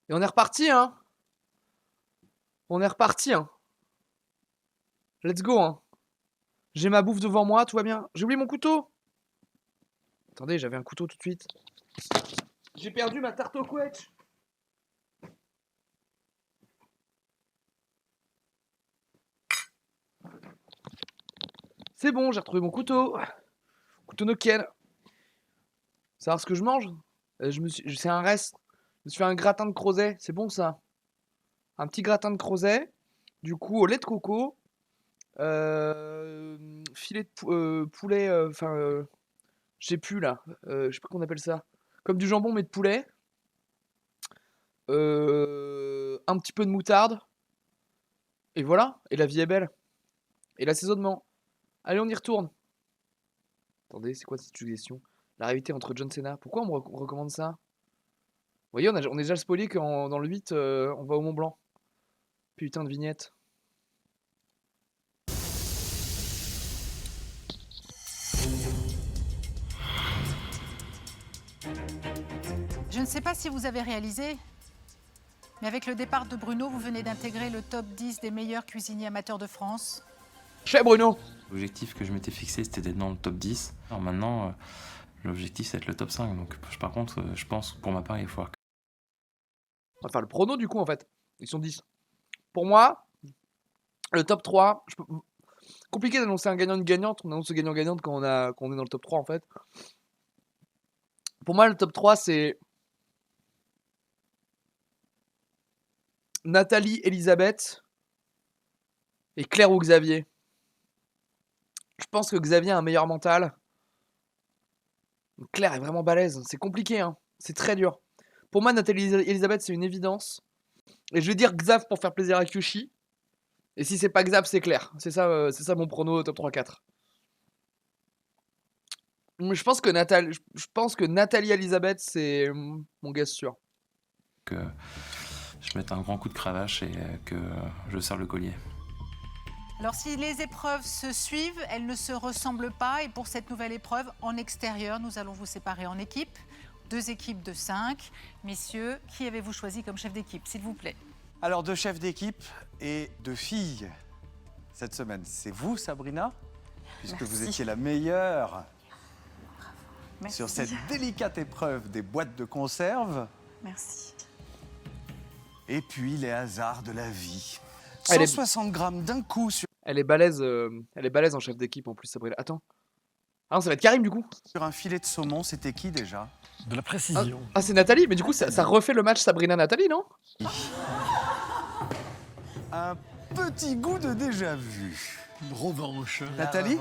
Et on est reparti, hein. On est reparti, hein. Let's go, hein. J'ai ma bouffe devant moi, tout va bien. J'ai oublié mon couteau. Attendez, j'avais un couteau tout de suite. J'ai perdu ma tarte au couette. C'est bon, j'ai retrouvé mon couteau. Couteau Nokian. Savoir ce que je mange. C'est un reste. Je me suis fait un gratin de crozet. C'est bon ça. Un petit gratin de crozet. Du coup, au lait de coco. Filet de poulet. Enfin, je sais plus là. Je sais pas qu'on appelle ça. Comme du jambon mais de poulet. Un petit peu de moutarde. Et voilà. Et la vie est belle. Et l'assaisonnement. Allez, on y retourne. Attendez, c'est quoi cette suggestion? La rivalité entre John Cena. Pourquoi on me recommande ça? Vous voyez, on est déjà spoilé que dans le 8, on va au Mont Blanc. Putain de vignette. Je ne sais pas si vous avez réalisé, mais avec le départ de Bruno, vous venez d'intégrer le top 10 des meilleurs cuisiniers amateurs de France. Chez Bruno. L'objectif que je m'étais fixé, c'était d'être dans le top 10. Alors maintenant, l'objectif, c'est d'être le top 5. Donc, par contre, je pense, pour ma part, il faut On va faire le prono du coup en fait. Ils sont 10. Pour moi, le top 3, compliqué d'annoncer un gagnant, une gagnante. On annonce le gagnant-gagnante quand on est dans le top 3 en fait. Pour moi, le top 3, c'est Nathalie, Elisabeth et Claire ou Xavier. Je pense que Xavier a un meilleur mental. Claire est vraiment balèze. C'est compliqué, hein. C'est très dur. Pour moi, Nathalie Elisabeth, c'est une évidence. Et je vais dire Xav pour faire plaisir à Kyushi. Et si c'est pas Xav, c'est Claire. C'est ça mon prono top 3-4. Mais je pense que Nathalie Elisabeth, c'est mon gars sûr. que je mette un grand coup de cravache et que je serve le collier. Alors si les épreuves se suivent, elles ne se ressemblent pas. Et pour cette nouvelle épreuve, en extérieur, nous allons vous séparer en équipes. 2 équipes de 5. Messieurs, qui avez-vous choisi comme chef d'équipe, s'il vous plaît? Alors, 2 chefs d'équipe et 2 filles. Cette semaine, c'est vous, Sabrina, puisque Merci. vous étiez la meilleure Merci. sur cette délicate épreuve des boîtes de conserve. Merci. Et puis, les hasards de la vie. Elle est- 160 grammes d'un coup sur Elle est balèze en chef d'équipe en plus, Sabrina. Attends. Ah non, ça va être Karim du coup. un filet de saumon, c'était qui déjà? De la précision. Ah, c'est Nathalie, mais du coup, ça refait le match Sabrina-Nathalie, non? Un petit goût de déjà-vu. Une revanche. Nathalie?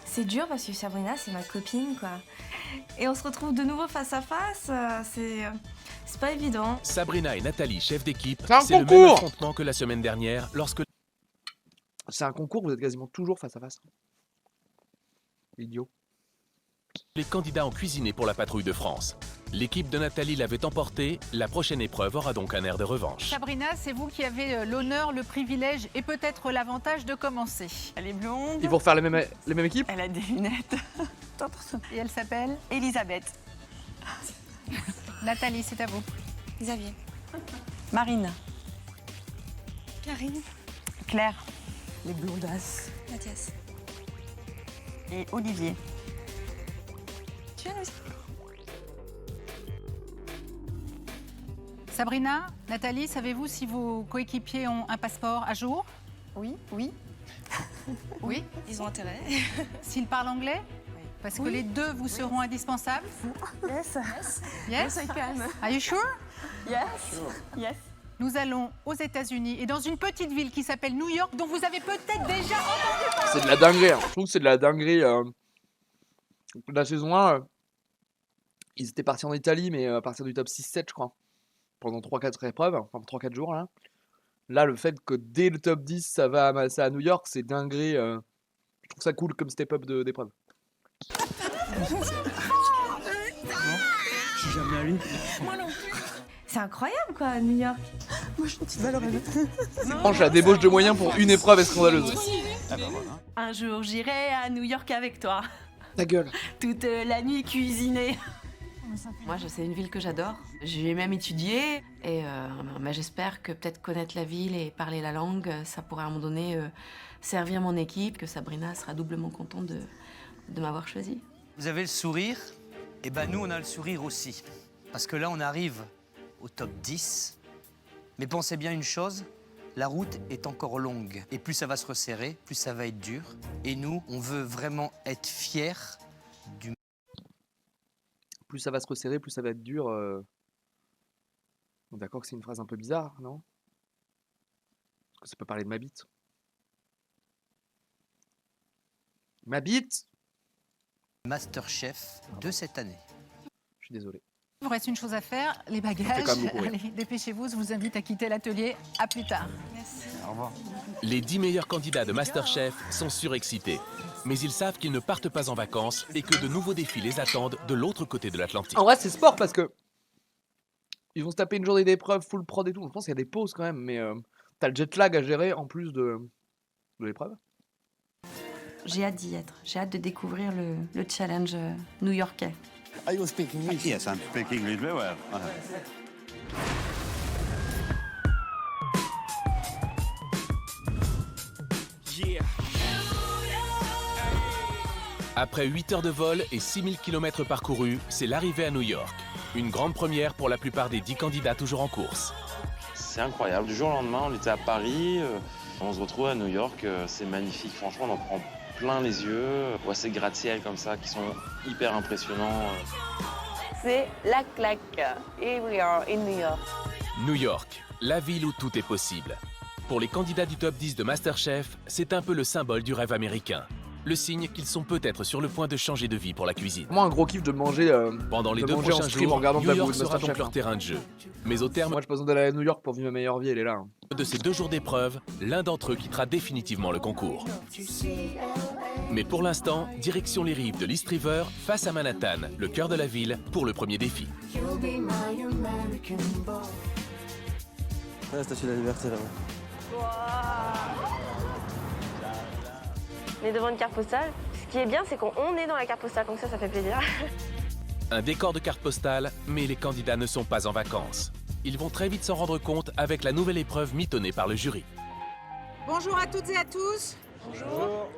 C'est dur parce que Sabrina, c'est ma copine, quoi. Et on se retrouve de nouveau face à face. C'est pas évident. Sabrina et Nathalie, chef d'équipe, C'est un c'est le même concours affrontement que la semaine dernière lorsque C'est un concours, vous êtes quasiment toujours face à face. Idiot. les candidats ont cuisiné pour la patrouille de France. L'équipe de Nathalie l'avait emporté, la prochaine épreuve aura donc un air de revanche. Sabrina, c'est vous qui avez l'honneur, le privilège et peut-être l'avantage de commencer. Elle est blonde. Ils vont refaire les mêmes équipes? Elle a des lunettes. Et elle s'appelle Elisabeth. Nathalie, c'est à vous. Xavier. Marine. Karine. Claire Les blondasses. Mathias. et Olivier. Tu viens aussi? Sabrina, Nathalie, savez-vous si vos coéquipiers ont un passeport à jour? Oui. Oui. Oui. Ils ont intérêt. S'ils parlent anglais? Parce que les deux vous seront indispensables. Yes. Yes? I can. Are you sure? Yes. Yes. Nous allons aux États-Unis et dans une petite ville qui s'appelle New York, dont vous avez peut-être déjà entendu parler. C'est de la dinguerie, hein. Je trouve que c'est de la dinguerie. La saison 1, ils étaient partis en Italie, mais à partir du top 6-7, je crois. Pendant 3-4 épreuves, enfin 3-4 jours, là. Là, le fait que dès le top 10, ça va amasser à New York, c'est dinguerie. Je trouve ça cool comme step-up d'épreuve. Je suis jamais allé. C'est incroyable, quoi, à New York. Franchement, la débauche de moyens pour une épreuve est scandaleuse. Un jour, j'irai à New York avec toi. Ta gueule. Toute la nuit cuisiner. Moi, c'est une ville que j'adore. J'y ai même étudié et j'espère que peut-être connaître la ville et parler la langue, ça pourrait à un moment donné servir mon équipe, que Sabrina sera doublement contente de m'avoir choisie. Vous avez le sourire, et ben nous on a le sourire aussi. Parce que là on arrive au top 10, mais pensez bien une chose, la route est encore longue. Et plus ça va se resserrer, plus ça va être dur. Et nous, on veut vraiment être fiers du... Plus ça va se resserrer, plus ça va être dur. D'accord que c'est une phrase un peu bizarre, non? Parce que ça peut parler de ma bite. Ma bite! Masterchef de cette année. Je suis désolé. Il vous reste une chose à faire, les fait bagages. quand même beaucoup rire. Allez, dépêchez-vous, je vous invite à quitter l'atelier. À plus tard. Merci. Au revoir. Les 10 meilleurs candidats de Masterchef sont surexcités. Mais ils savent qu'ils ne partent pas en vacances et que de nouveaux défis les attendent de l'autre côté de l'Atlantique. En vrai, c'est sport parce que ils vont se taper une journée d'épreuve, full prod et tout. Je pense qu'il y a des pauses quand même, mais t'as le jet lag à gérer en plus de l'épreuve. J'ai hâte d'y être. J'ai hâte de découvrir le challenge new-yorkais. Are you speaking English? Yes, I'm speaking English very well. Après 8 heures de vol et 6000 km parcourus, c'est l'arrivée à New York. Une grande première pour la plupart des 10 candidats toujours en course. C'est incroyable. Du jour au lendemain, on était à Paris, on se retrouve à New York. C'est magnifique. Franchement, on en prend plein les yeux. On voit ces gratte-ciel comme ça qui sont hyper impressionnants. C'est la claque. Et we are in New York. New York, la ville où tout est possible. Pour les candidats du top 10 de Masterchef, c'est un peu le symbole du rêve américain. Le signe qu'ils sont peut-être sur le point de changer de vie pour la cuisine. Moi, un gros kiff de manger. Pendant les de 2 manger en prochains stream en jours, regardant de New la York bouffe, sera donc Masterchef, leur hein. terrain de jeu. Mais au terme Moi, j'ai pas besoin d'aller à New York pour vivre ma meilleure vie, elle est là. Hein. de ces 2 jours d'épreuve, l'un d'entre eux quittera définitivement le concours. Mais pour l'instant, direction les rives de l'East River, face à Manhattan, le cœur de la ville, pour le premier défi. La statue de la liberté là-bas. On est devant une carte postale. Ce qui est bien, c'est qu'on est dans la carte postale, donc ça fait plaisir. Un décor de carte postale, mais les candidats ne sont pas en vacances. Ils vont très vite s'en rendre compte avec la nouvelle épreuve mitonnée par le jury. Bonjour à toutes et à tous. Bonjour.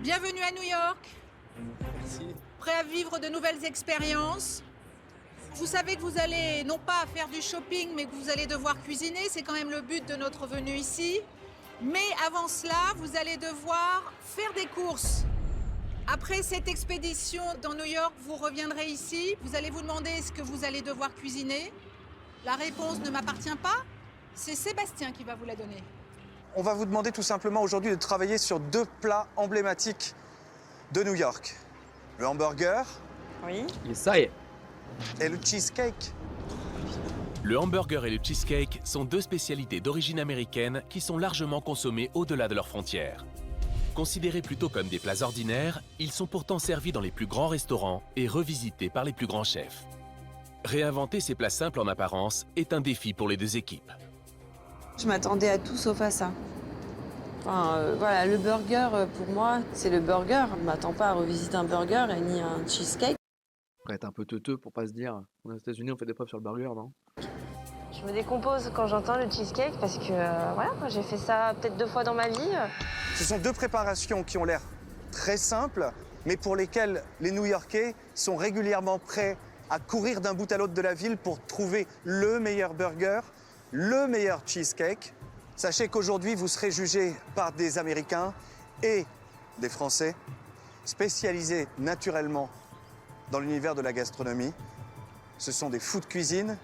Bienvenue à New York. Merci. Prêt à vivre de nouvelles expériences. Vous savez que vous allez non pas faire du shopping, mais que vous allez devoir cuisiner. C'est quand même le but de notre venue ici. Mais avant cela, vous allez devoir faire des courses. Après cette expédition dans New York, vous reviendrez ici. Vous allez vous demander ce que vous allez devoir cuisiner. La réponse ne m'appartient pas. C'est Sébastien qui va vous la donner. On va vous demander tout simplement aujourd'hui de travailler sur 2 plats emblématiques de New York. Le hamburger Oui. Et ça y est. et le cheesecake. Le hamburger et le cheesecake sont 2 spécialités d'origine américaine qui sont largement consommées au-delà de leurs frontières. Considérés plutôt comme des plats ordinaires, ils sont pourtant servis dans les plus grands restaurants et revisités par les plus grands chefs. Réinventer ces plats simples en apparence est un défi pour les 2 équipes. Je m'attendais à tout sauf à ça. Enfin, voilà, le burger, pour moi, c'est le burger. Je ne m'attends pas à revisiter un burger et ni un cheesecake. Faut être un peu teuteux pour pas se dire. Aux États-Unis, on fait des preuves sur le burger, non? Je me décompose quand j'entends le cheesecake parce que voilà, moi, j'ai fait ça peut-être 2 fois dans ma vie. Ce sont 2 préparations qui ont l'air très simples, mais pour lesquelles les New-Yorkais sont régulièrement prêts à courir d'un bout à l'autre de la ville pour trouver le meilleur burger, le meilleur cheesecake. Sachez qu'aujourd'hui, vous serez jugés par des Américains et des Français spécialisés naturellement dans l'univers de la gastronomie. Ce sont des fous de cuisine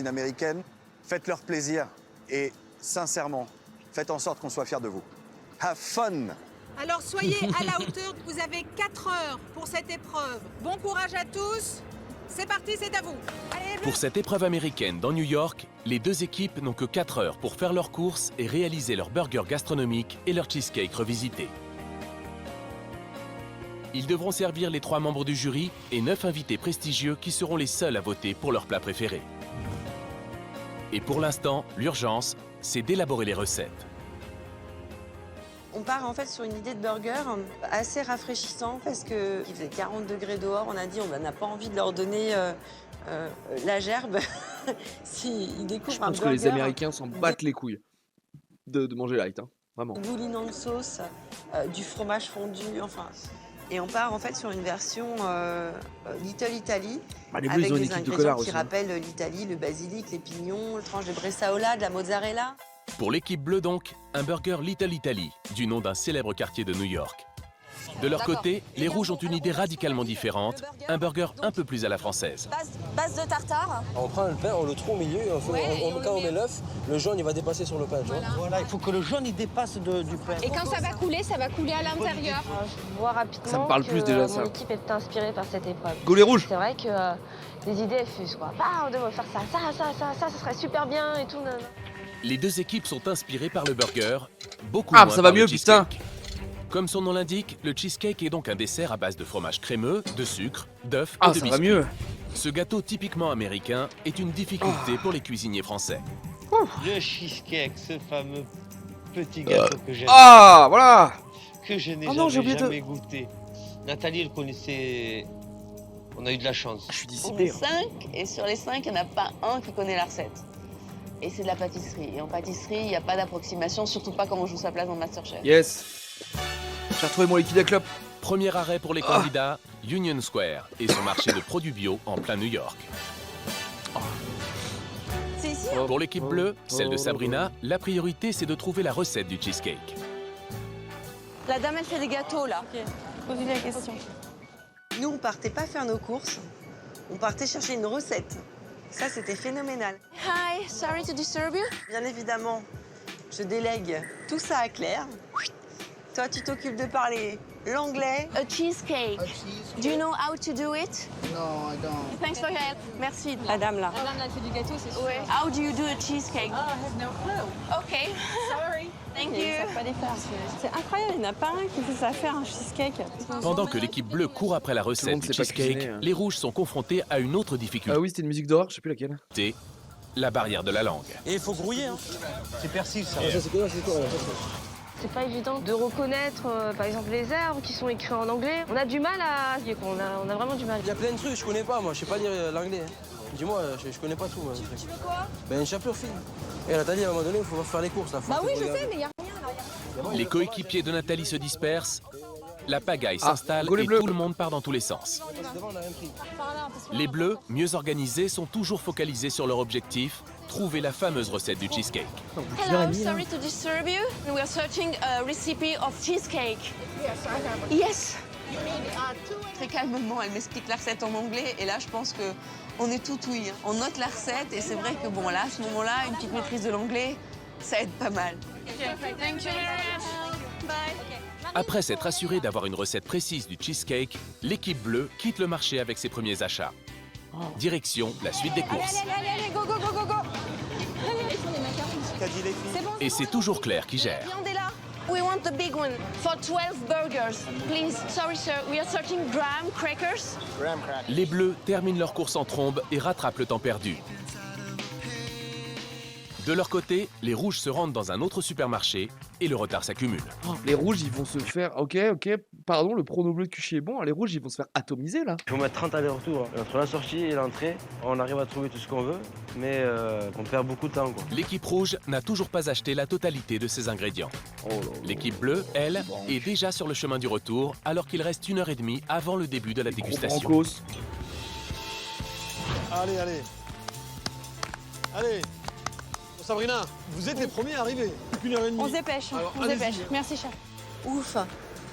américaines. Faites-leur plaisir et sincèrement, faites en sorte qu'on soit fiers de vous. Have fun! Alors soyez à la hauteur. Vous avez 4 heures pour cette épreuve. Bon courage à tous. C'est parti, c'est à vous. Allez, Pour cette épreuve américaine dans New York, les 2 équipes n'ont que 4 heures pour faire leurs courses et réaliser leur burger gastronomique et leur cheesecake revisité. Ils devront servir les 3 membres du jury et 9 invités prestigieux qui seront les seuls à voter pour leur plat préféré. Et pour l'instant, l'urgence, c'est d'élaborer les recettes. On part en fait sur une idée de burger assez rafraîchissant parce qu'il faisait 40 degrés dehors. On a dit on n'a pas envie de leur donner la gerbe s'ils découvrent Je un pense que burger. les Américains s'en battent les couilles de manger light, hein. Vraiment. Goulinant de sauce, du fromage fondu, enfin. Et on part en fait sur une version Little Italy Bah, les Bleus, ils avec ont une des équipe de ingrédients connards qui aussi, hein. rappellent l'Italie, le basilic, les pignons, le tranche de bressaola, de la mozzarella. Pour l'équipe bleue donc, un burger Little Italy, du nom d'un célèbre quartier de New York. De leur côté, les rouges ont une idée radicalement différente, un burger un peu plus à la française. Base de tartare. On prend le pain, on le trouve au milieu, quand on met l'œuf, le jaune il va dépasser sur le pain. Voilà, il faut que le jaune il dépasse du pain. Et quand ça va couler à l'intérieur. Je vois rapidement Ça me parle que plus déjà, ça. mon équipe est inspirée par cette épreuve. Go les rouges. C'est vrai que les idées elles fusent quoi. Bah, on devrait faire ça serait super bien et tout. Nan, nan. Les deux équipes sont inspirées par le burger, beaucoup Ah, moins ça va par le mieux, putain. cheesecake. Comme son nom l'indique, le cheesecake est donc un dessert à base de fromage crémeux, de sucre, d'œufs et Ah, de ça va biscuits. mieux. Ce gâteau typiquement américain est une difficulté pour les cuisiniers français. Le cheesecake, ce fameux petit gâteau que j'aime, Ah, voilà. que je n'ai Oh non, j'ai oublié jamais goûté. Nathalie, elle connaissait. On a eu de la chance. Je suis On est dissipé. 5 et sur les 5, il n'y en a pas un qui connaît la recette. Et c'est de la pâtisserie. Et en pâtisserie, il n'y a pas d'approximation, surtout pas quand on joue sa place dans Masterchef. Yes. J'ai retrouvé mon liquide à clope. Premier arrêt pour les candidats, Union Square et son marché de produits bio en plein New York. C'est ici. Pour l'équipe bleue, celle de Sabrina, la priorité c'est de trouver la recette du cheesecake. La dame, elle fait des gâteaux, là. Posez la question. Nous, on partait pas faire nos courses, on partait chercher une recette. Ça, c'était phénoménal. Hi, sorry to disturb you. Bien évidemment, je délègue tout ça à Claire. Toi, tu t'occupes de parler l'anglais. A cheesecake. Do you know how to do it? No, I don't. Thanks for your help. Merci. La dame, là. La dame, elle fait du gâteau, c'est sûr. Ouais. How do you do a cheesecake? Oh, I have no clue. OK. Sorry. Thank Ils you. savent pas les faire. C'est incroyable, il n'y en a pas un qui fait ça faire un cheesecake. Pendant que l'équipe bleue court après la Tout le recette monde du sait pas cheesecake, cuisiner, hein. les rouges sont confrontés à une autre difficulté, Ah oui, c'était une musique d'horreur, je sais plus laquelle. la barrière de la langue. Et il faut grouiller, hein. C'est persil ça. Ça c'est quoi, C'est pas évident de reconnaître par exemple les arbres qui sont écrits en anglais. On a du mal à. On a vraiment du mal. Il y a plein de trucs, je connais pas moi, je sais pas lire l'anglais. Dis-moi, je connais pas tout moi. Tu veux quoi? Ben une chapelure fine. Et Nathalie, à un moment donné, il faut faire les courses là. Bah oui, je sais, mais il n'y a rien là. Les coéquipiers de Nathalie se dispersent, la pagaille s'installe go les et bleus. tout le monde part dans tous les sens. Les bleus, mieux organisés, sont toujours focalisés sur leur objectif, trouver la fameuse recette du cheesecake. Hello, sorry to disturb you. We are searching a recipe of cheesecake. Yes. Très calmement, elle m'explique la recette en anglais. Et là, je pense qu'on est tout ouïe. On note la recette et c'est vrai que bon, là, à ce moment-là, une petite maîtrise de l'anglais, ça aide pas mal. Thank you very much. Bye. Après s'être assuré d'avoir une recette précise du cheesecake, l'équipe bleue quitte le marché avec ses premiers achats. Direction la suite des courses. Allez, go, go, go, go, go. Qu'a dit les filles? C'est bon. Et c'est toujours Claire qui gère. Viande est là. We want the big one for 12 burgers, please. Sorry, sir. We are searching graham crackers. Les bleus terminent leur course en trombe et rattrapent le temps perdu. De leur côté, les rouges se rendent dans un autre supermarché et le retard s'accumule. Les rouges, ils vont se faire. Ok, pardon, le prono bleu de Cuchy est bon. Les rouges, ils vont se faire atomiser là. Il faut mettre 30 allers-retours. Entre la sortie et l'entrée, on arrive à trouver tout ce qu'on veut, mais on perd beaucoup de temps, quoi. L'équipe rouge n'a toujours pas acheté la totalité de ses ingrédients. L'équipe bleue, elle, est déjà sur le chemin du retour alors qu'il reste 1h30 avant le début de la dégustation. Brancos. Allez, allez. Allez. Sabrina, vous êtes les premiers à arriver. 1h30. On se dépêche. Alors, On se allez-y. dépêche. Merci, chef. Ouf.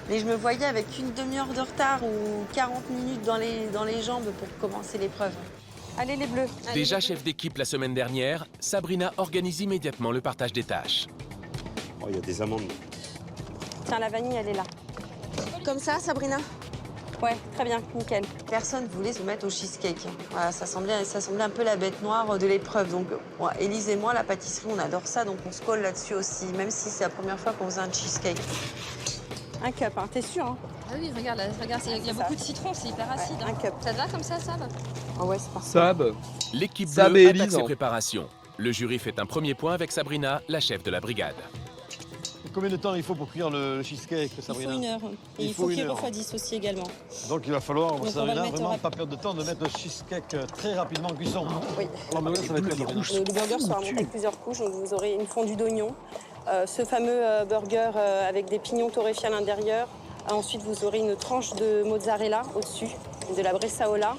Mais je me voyais avec une demi-heure de retard ou 40 minutes dans les jambes pour commencer l'épreuve. Allez, les bleus. Déjà chef d'équipe la semaine dernière, Sabrina organise immédiatement le partage des tâches. Oh, il y a des amandes. Tiens, la vanille, elle est là. Comme ça, Sabrina? Ouais, très bien, nickel. Personne voulait se mettre au cheesecake. Voilà, ça semblait un peu la bête noire de l'épreuve. Donc, bon, Élise et moi, la pâtisserie, on adore ça, donc on se colle là-dessus aussi, même si c'est la première fois qu'on faisait un cheesecake. Un cup, hein, t'es sûr, hein? Ah oui, regarde, il y a beaucoup de citron, c'est hyper acide. Un cup. Ça te va comme ça, Sab? Ah ouais, c'est parfait. Sab. L'équipe Sab bleue et attaque Élise, ses hein. préparations. Le jury fait un premier point avec Sabrina, la chef de la brigade. Combien de temps il faut pour cuire le cheesecake, Sabrina? Il faut 1 heure. Et il faut cuire x10 aussi également. Donc il va falloir, Donc, Sabrina, mettre vraiment pas perdre de temps de mettre le cheesecake très rapidement en cuisson. Oui. Alors maintenant, ça va être Sabrina. Le burger sera monté avec plusieurs couches, donc vous aurez une fondue d'oignon, ce fameux burger avec des pignons torréfiés à l'intérieur. Ensuite, vous aurez une tranche de mozzarella au-dessus, de la bressaola.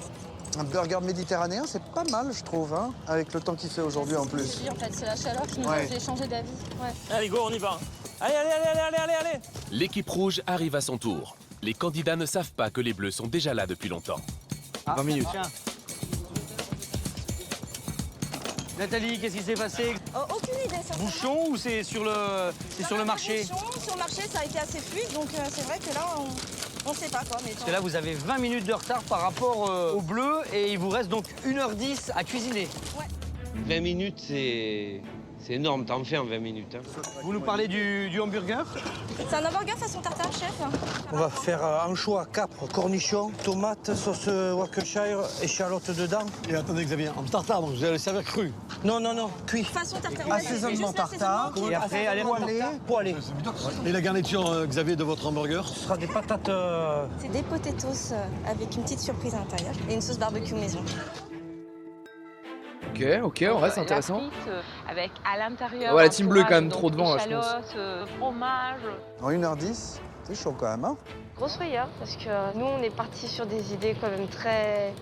Un burger méditerranéen, c'est pas mal, je trouve, hein, avec le temps qu'il fait aujourd'hui en plus. En fait, c'est la chaleur qui nous a fait changer d'avis. Ouais. Allez, go, on y va. Allez. L'équipe rouge arrive à son tour. Les candidats ne savent pas que les bleus sont déjà là depuis longtemps. 20 minutes. Tiens. Nathalie, qu'est-ce qui s'est passé? Aucune idée. Bouchon ou c'est sur le marché? Bouchon, sur le marché, ça a été assez fluide, donc c'est vrai que là, on ne sait pas quoi. Mais Parce que là, vous avez 20 minutes de retard par rapport au bleu et il vous reste donc 1h10 à cuisiner. 20 minutes, c'est énorme. T'en fais en 20 minutes. Hein. Vous nous parlez du hamburger? c'est un hamburger façon tartare, chef. On va faire anchois, capre, cornichons, tomates, sauce Worcestershire, échalote dedans. Et attendez Xavier, en tartare, donc vous allez le servir cru? Non, cuit. Façon tartare. Assaisonnement tartare. Et après, allez, poêlé. Et la garniture, Xavier, de votre hamburger? Ce sera des patates... C'est des potatoes avec une petite surprise à l'intérieur et une sauce barbecue maison. Ok, en vrai, c'est intéressant. Avec à l'intérieur. Ouais, la team bleue est quand même trop devant, là, je pense. Fromage. En 1h10, c'est chaud quand même, hein. Grosse frayeur, parce que nous, on est partis sur des idées quand même très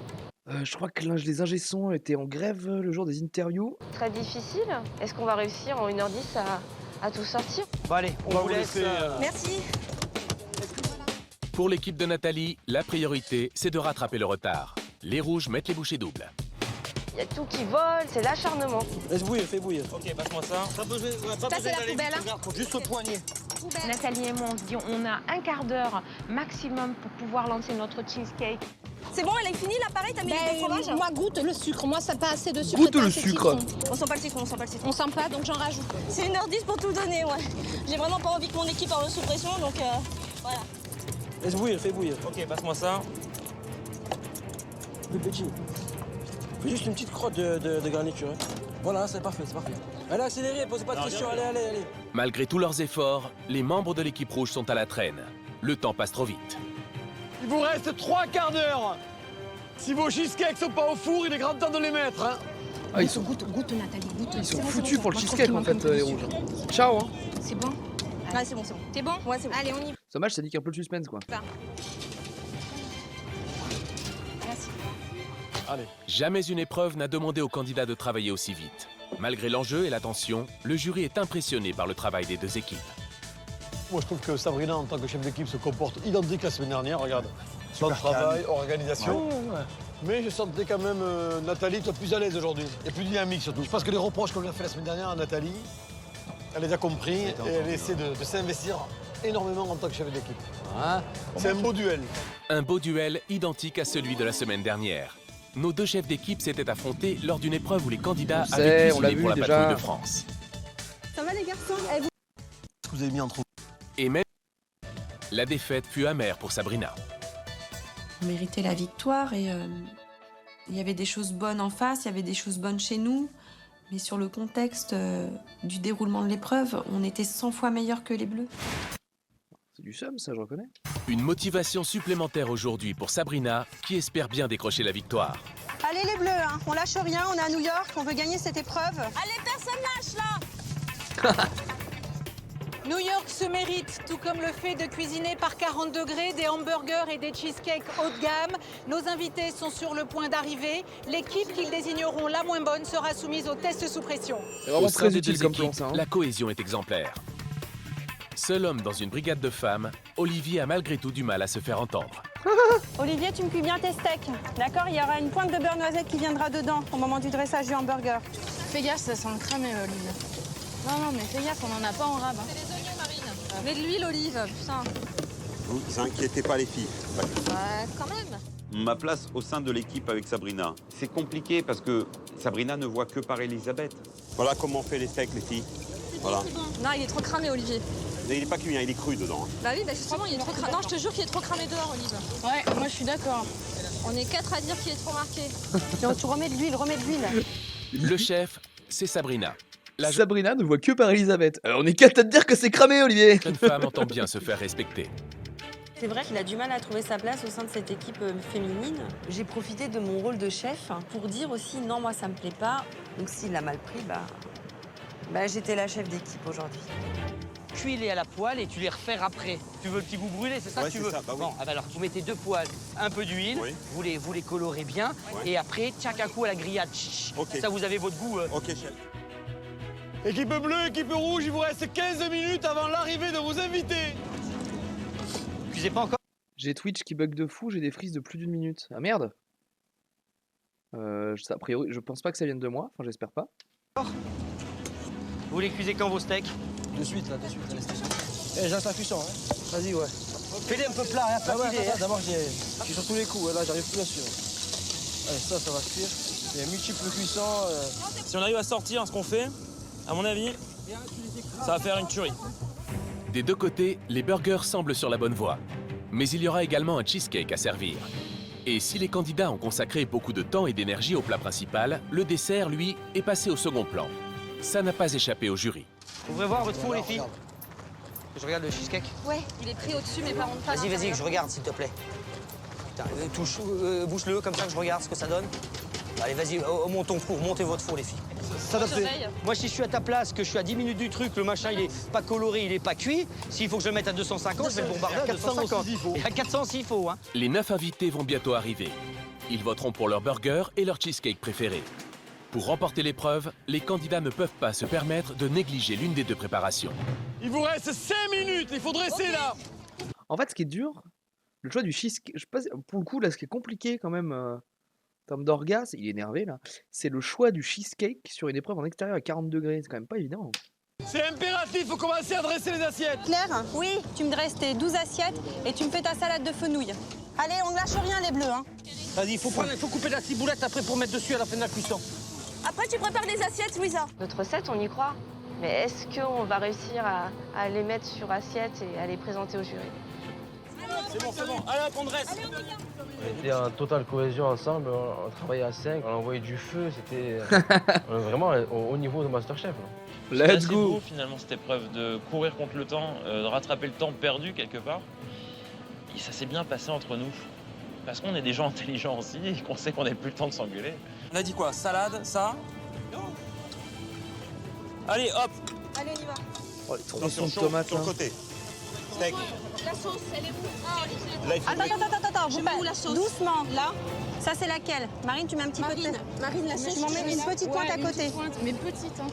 Je crois que les ingé-sons étaient en grève le jour des interviews. difficiles. Est-ce qu'on va réussir en 1h10 à tout sortir? Bon, allez, on va vous vous laisse. laisser, Merci. Pour l'équipe de Nathalie, la priorité, c'est de rattraper le retard. Les rouges mettent les bouchées doubles. Il y a tout qui vole, c'est l'acharnement. Laisse bouillir, fais bouillir. Ok, passe-moi ça. Pas besoin Ça, c'est la poubelle. juste au poignet. Nathalie et moi, on se dit on a un quart d'heure maximum pour pouvoir lancer notre cheesecake. C'est bon, elle est finie l'appareil, t'as mis le fromage? Moi, goûte le sucre. Moi, ça pas assez de sucre. Goûte pas le assez de sucre. citron. On sent pas le citron, on sent pas le citron. On sent pas, donc j'en rajoute. C'est 1h10 pour tout donner, ouais. J'ai vraiment pas envie que mon équipe en sous pression, donc voilà. Laisse bouillir, fais bouillir. Ok, passe-moi ça. Plus petit. Fais juste une petite crotte de garniture. Hein. Voilà, c'est parfait, c'est parfait. Allez, accélérez, posez pas de questions, allez. Malgré tous leurs efforts, les membres de l'équipe rouge sont à la traîne. Le temps passe trop vite. Il vous reste 3 quarts d'heure. Si vos cheesecakes sont pas au four, il est grand temps de les mettre, hein. Ah, ils sont Goûte, Nathalie, goûte. Ils sont foutus pour le cheesecake en fait, les rouges. Ciao, hein. C'est bon? Ouais, c'est bon, c'est bon. T'es bon? Ouais, c'est bon. Allez, on y va. Ce match, ça nique un peu le suspense, quoi. Merci. Allez. Jamais une épreuve n'a demandé aux candidats de travailler aussi vite. Malgré l'enjeu et la tension, le jury est impressionné par le travail des deux équipes. Moi, je trouve que Sabrina, en tant que chef d'équipe, se comporte identique à la semaine dernière, regarde. Son travail, organisation. Ouais. Mais je sentais quand même Nathalie toi plus à l'aise aujourd'hui et plus dynamique surtout. Je pense que les reproches qu'on lui a fait la semaine dernière à Nathalie, elle les a compris et elle essaie de s'investir énormément en tant que chef d'équipe. Hein, c'est un beau duel. Un beau duel identique à celui de la semaine dernière. Nos deux chefs d'équipe s'étaient affrontés lors d'une épreuve où les candidats avaient on l'a cuisiné vu pour la déjà. patrouille de France. Ça va les garçons? Vous avez mis entre Et même la défaite fut amère pour Sabrina. On méritait la victoire et il y avait des choses bonnes en face, il y avait des choses bonnes chez nous. Mais sur le contexte du déroulement de l'épreuve, on était 100 fois meilleurs que les Bleus. C'est du seum, ça, je reconnais. Une motivation supplémentaire aujourd'hui pour Sabrina, qui espère bien décrocher la victoire. Allez les bleus, hein. On lâche rien, on est à New York, on veut gagner cette épreuve. Allez, personne lâche là. New York se mérite, tout comme le fait de cuisiner par 40 degrés des hamburgers et des cheesecakes haut de gamme. Nos invités sont sur le point d'arriver. L'équipe qu'ils désigneront la moins bonne sera soumise au test sous pression. C'est vraiment Au sein très des utile deux comme équipes, plan, ça. Hein. la cohésion est exemplaire. Seul homme dans une brigade de femmes, Olivier a malgré tout du mal à se faire entendre. Olivier, tu me cuis bien tes steaks. D'accord, il y aura une pointe de beurre noisette qui viendra dedans au moment du dressage du hamburger. Fais gaffe, ça sent le cramé, Olive. Non, mais fais gaffe, on en a pas en rab. C'est les oignons, Marine. Mets de l'huile, Olive, putain. Vous inquiétez pas les filles. Quand même. Ma place au sein de l'équipe avec Sabrina. C'est compliqué parce que Sabrina ne voit que par Elisabeth. Voilà comment on fait les steaks les filles. Voilà. Non, il est trop cramé, Olivier. Mais il est pas cuit, hein, il est cru dedans. Bah oui, justement, il est trop cramé. Non, je te jure qu'il est trop cramé dehors, Olive. Ouais, moi je suis d'accord. On est 4 à dire qu'il est trop marqué. Tu remets de l'huile, remets de l'huile. Le chef, c'est Sabrina. Sabrina ne voit que par Elisabeth. On est quatre à te dire que c'est cramé, Olivier. Jeune femme entend bien se faire respecter. C'est vrai qu'il a du mal à trouver sa place au sein de cette équipe féminine. J'ai profité de mon rôle de chef pour dire aussi non, moi ça me plaît pas. Donc s'il l'a mal pris, j'étais la chef d'équipe aujourd'hui. Cuis-les à la poêle et tu les refais après. Tu veux le petit goût brûlé, c'est ça que tu veux? Ça, bah oui. Bon, alors vous mettez 2 poêles, un peu d'huile, vous les colorez bien, et après, tchac un coup à la grillade. Ça, vous avez votre goût. Ok, chef. Équipe bleue, équipe rouge, il vous reste 15 minutes avant l'arrivée de vos invités. Cuisez pas encore? J'ai Twitch qui bug de fou, j'ai des frises de plus d'1 minute. Ah merde. A priori, je pense pas que ça vienne de moi, enfin j'espère pas. Vous les cuisez quand vos steaks? De suite, là, de suite. Eh, j'attends la cuisson, hein. Vas-y, ouais. Fais-les un peu plat, hein, pas filer, hein. D'abord, je suis sur tous les coups, là, j'arrive plus là-dessus. Allez, ça va cuire. Il y a multiples cuissons. Si on arrive à sortir ce qu'on fait, à mon avis, ça va faire une tuerie. Des deux côtés, les burgers semblent sur la bonne voie. Mais il y aura également un cheesecake à servir. Et si les candidats ont consacré beaucoup de temps et d'énergie au plat principal, le dessert, lui, est passé au second plan. Ça n'a pas échappé au jury. Vous voulez voir votre four, les filles? Je regarde le cheesecake. Ouais, il est pris au-dessus, mais pas en face. Vas-y, que je regarde, s'il te plaît. Bouche-le, comme ça que je regarde ce que ça donne. Allez, vas-y, monte ton four, montez votre four, les filles. Moi, si je suis à ta place, que je suis à 10 minutes du truc, le machin, il est pas coloré, il est pas cuit, s'il faut que je le mette à 250, je vais le bombarder à 250. Et à 400 s'il faut, hein. Les 9 invités vont bientôt arriver. Ils voteront pour leur burger et leur cheesecake préféré. Pour remporter l'épreuve, les candidats ne peuvent pas se permettre de négliger l'une des deux préparations. Il vous reste 5 minutes, il faut dresser là. En fait, ce qui est dur, le choix du cheesecake, je sais pas, pour le coup, là, ce qui est compliqué quand même, en termes d'orgas, il est énervé là, c'est le choix du cheesecake sur une épreuve en extérieur à 40 degrés, c'est quand même pas évident. C'est impératif, il faut commencer à dresser les assiettes. Claire, oui, tu me dresses tes 12 assiettes et tu me fais ta salade de fenouil. Allez, on ne lâche rien les bleus, hein. Vas-y, il faut couper la ciboulette après pour mettre dessus à la fin de la cuisson. Après, tu prépares des assiettes, Louisa. Notre recette, on y croit. Mais est-ce qu'on va réussir à les mettre sur assiette et à les présenter au jury? C'est bon. Allez, hop, on dresse. On était en totale cohésion ensemble, on travaillait à 5, on envoyait du feu, c'était vraiment au niveau de Masterchef. Let's go. Beau, finalement, cette épreuve de courir contre le temps, de rattraper le temps perdu quelque part. Et ça s'est bien passé entre nous. Parce qu'on est des gens intelligents aussi et qu'on sait qu'on n'a plus le temps de s'engueuler. On a dit quoi? Salade, ça? Allez, hop. Allez, on y va. Oh, les tronçons de tomates là. côté. Steak. La sauce, elle est où? Là, il faut Attends, Je mets où la sauce? doucement, là. Ça, c'est laquelle? Marine, tu mets un petit peu de... Marine, la sauce. Je m'en mets une petite pointe à côté. Mais petite, hein.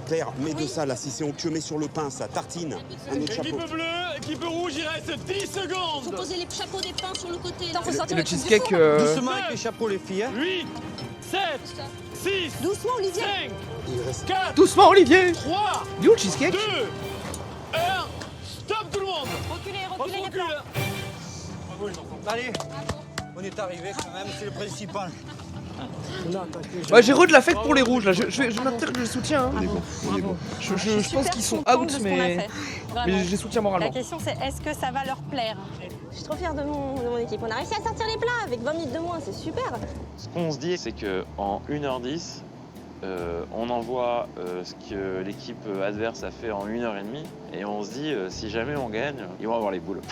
Claire, mets de ça là, si c'est onctueux, mets sur le pain ça. Tartine. Un autre chapeau. Équipe bleue, équipe rouge, il reste 10 secondes. Faut poser les chapeaux des pains sur le côté. Et le cheesecake, Doucement avec les chapeaux, les filles. Hein. 8, 7, 6, Doucement, Olivier. 5, Il reste 4, doucement Olivier. 3, Il est où le cheesecake? 2, 1, stop tout le monde. Reculez les plats. Allez, on est arrivé quand même, c'est le principal. Ouais, j'ai de la fête pour les rouges là, je m'attire que je les soutiens. Hein, je pense qu'ils sont out, mais je les soutiens moralement. La question c'est est-ce que ça va leur plaire? Je suis trop fière de mon équipe. On a réussi à sortir les plats avec 20 minutes de moins, c'est super. Ce qu'on se dit, c'est qu'en 1h10, on envoie ce que l'équipe adverse a fait en 1h30 et on se dit, si jamais on gagne, ils vont avoir les boules.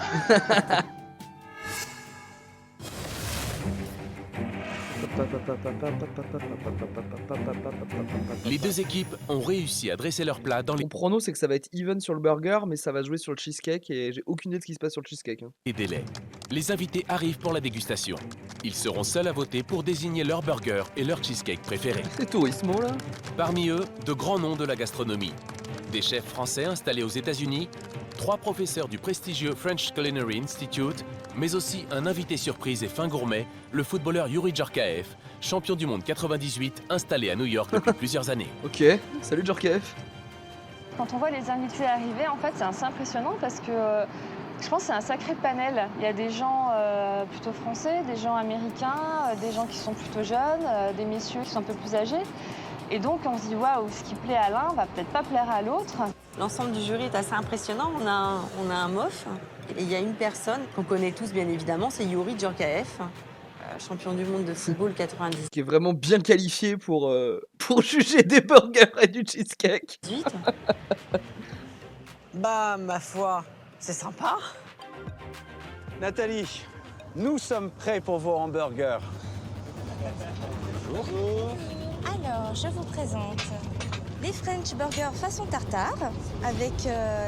Les deux équipes ont réussi à dresser leur plat dans les Mon prono, c'est que ça va être even sur le burger, mais ça va jouer sur le cheesecake et j'ai aucune idée de ce qui se passe sur le cheesecake. Hein. délais. Les invités arrivent pour la dégustation. Ils seront seuls à voter pour désigner leur burger et leur cheesecake préférés. C'est Tourismo là. Parmi eux, de grands noms de la gastronomie. Des chefs français installés aux États-Unis, 3 professeurs du prestigieux French Culinary Institute, mais aussi un invité surprise et fin gourmet, le footballeur Youri Djorkaeff, champion du monde 98, installé à New York depuis plusieurs années. Ok, salut Djorkaeff. Quand on voit les invités arriver, en fait, c'est assez impressionnant parce que je pense que c'est un sacré panel. Il y a des gens plutôt français, des gens américains, des gens qui sont plutôt jeunes, des messieurs qui sont un peu plus âgés. Et donc, on se dit, waouh, ce qui plaît à l'un va peut-être pas plaire à l'autre. L'ensemble du jury est assez impressionnant. On a un MOF et il y a une personne qu'on connaît tous bien évidemment, c'est Youri Djorkaeff, champion du monde de football 90. Qui est vraiment bien qualifié pour pour juger des burgers et du cheesecake. Bah, ma foi, c'est sympa. Nathalie, nous sommes prêts pour vos hamburgers. Bonjour. Alors, je vous présente les French burgers façon tartare avec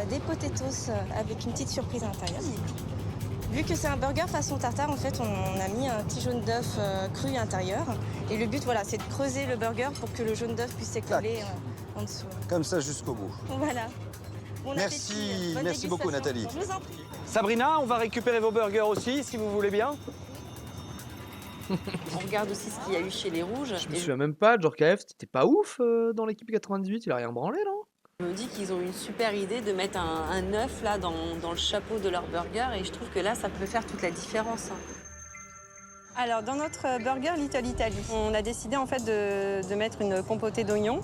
des potatoes avec une petite surprise à l'intérieur. Vu que c'est un burger façon tartare, en fait, on a mis un petit jaune d'œuf cru à l'intérieur. Et le but, voilà, c'est de creuser le burger pour que le jaune d'œuf puisse s'écouler en dessous. Comme ça jusqu'au bout. Voilà. Bon Merci, appétit, bonne merci beaucoup dégustation. Nathalie. Je vous en prie. Sabrina, on va récupérer vos burgers aussi, si vous voulez bien. On regarde aussi ce qu'il y a eu chez les Rouges. Je me souviens même pas, Djorkaeff, t'étais pas ouf dans l'équipe 98, il a rien branlé, non? Je me dis qu'ils ont une super idée de mettre un œuf là dans le chapeau de leur burger et je trouve que là, ça peut faire toute la différence. Alors, dans notre burger Little Italy, on a décidé en fait de mettre une compotée d'oignons.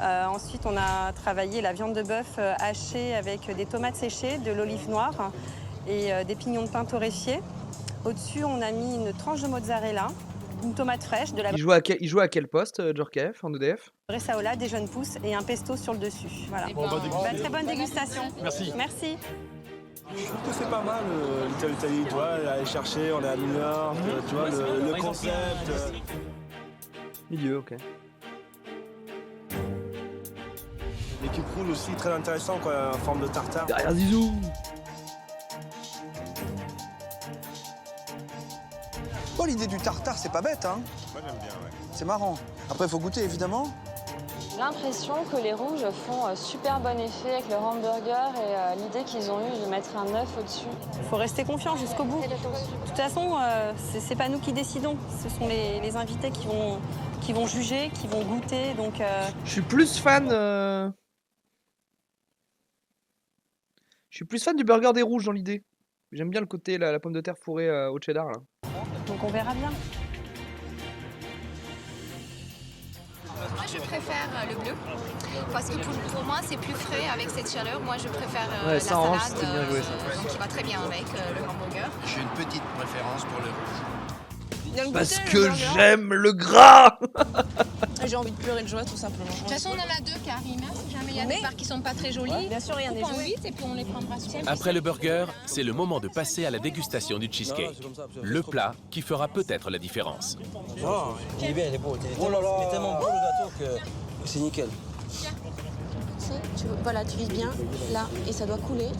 Ensuite, on a travaillé la viande de bœuf hachée avec des tomates séchées, de l'olive noire et des pignons de pain torréfiés. Au-dessus, on a mis une tranche de mozzarella, une tomate fraîche, de la Il joue à quel poste, Djorkaeff, en EDF? bressaola, des jeunes pousses et un pesto sur le dessus. Voilà. Bon, bonne dégustation. Très bonne dégustation. Merci. Merci. Je trouve que c'est pas mal, Little Italy, tu vois, aller chercher, on est à New York, tu vois, le concept. Milieu, ok. L'équipe rouge aussi, très intéressant, quoi, en forme de tartare. Derrière Zizou. Bon, l'idée du tartare, c'est pas bête, hein? Moi, j'aime bien, ouais. C'est marrant. Après, il faut goûter, évidemment. J'ai l'impression que les rouges font super bon effet avec leur hamburger et l'idée qu'ils ont eue de mettre un œuf au-dessus. Il faut rester confiant jusqu'au bout. De toute façon, c'est pas nous qui décidons. Ce sont les invités qui vont juger, qui vont goûter. Donc, Je suis plus fan. Je suis plus fan du burger des rouges dans l'idée. J'aime bien le côté la pomme de terre fourrée au cheddar là. donc on verra bien. Moi, je préfère le bleu parce que pour moi, c'est plus frais avec cette chaleur. Moi, je préfère Ouais, la ça orange, salade, c'était bien joué, ça. qui va très bien avec le hamburger. J'ai une petite préférence pour le rouge. Parce que j'aime le gras. J'ai envie de pleurer de joie, tout simplement. De toute façon, on en a deux qui arrivent. hein. Si jamais il y a des parts qui sont pas très jolies, bien sûr, il y en a coupe en des 8 et puis on les prendra sur. Après le burger, c'est le moment de passer à la dégustation du cheesecake. Le plat qui fera peut-être la différence. Oh, il est bien, il est beau. Il est tellement beau le gâteau que c'est nickel. Voilà, tu vises bien là et ça doit couler.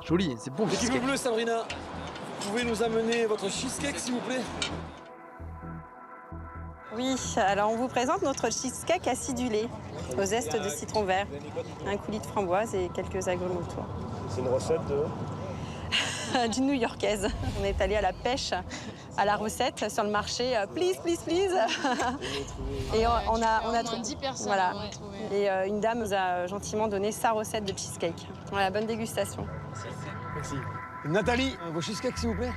Joli, c'est bon. L'équipe bleue, Sabrina, vous pouvez nous amener votre cheesecake, s'il vous plaît? Oui, alors on vous présente notre cheesecake acidulé au zeste de citron vert, un coulis de framboise et quelques agrumes autour. C'est une recette D'une New-Yorkaise. On est allé à la pêche à la recette sur le marché. Please, please, please. Et on a 10 personnes. Voilà. on va trouver. Et une dame nous a gentiment donné sa recette de cheesecake. Voilà, bonne dégustation. Merci. Nathalie, vos cheesecakes, s'il vous plaît?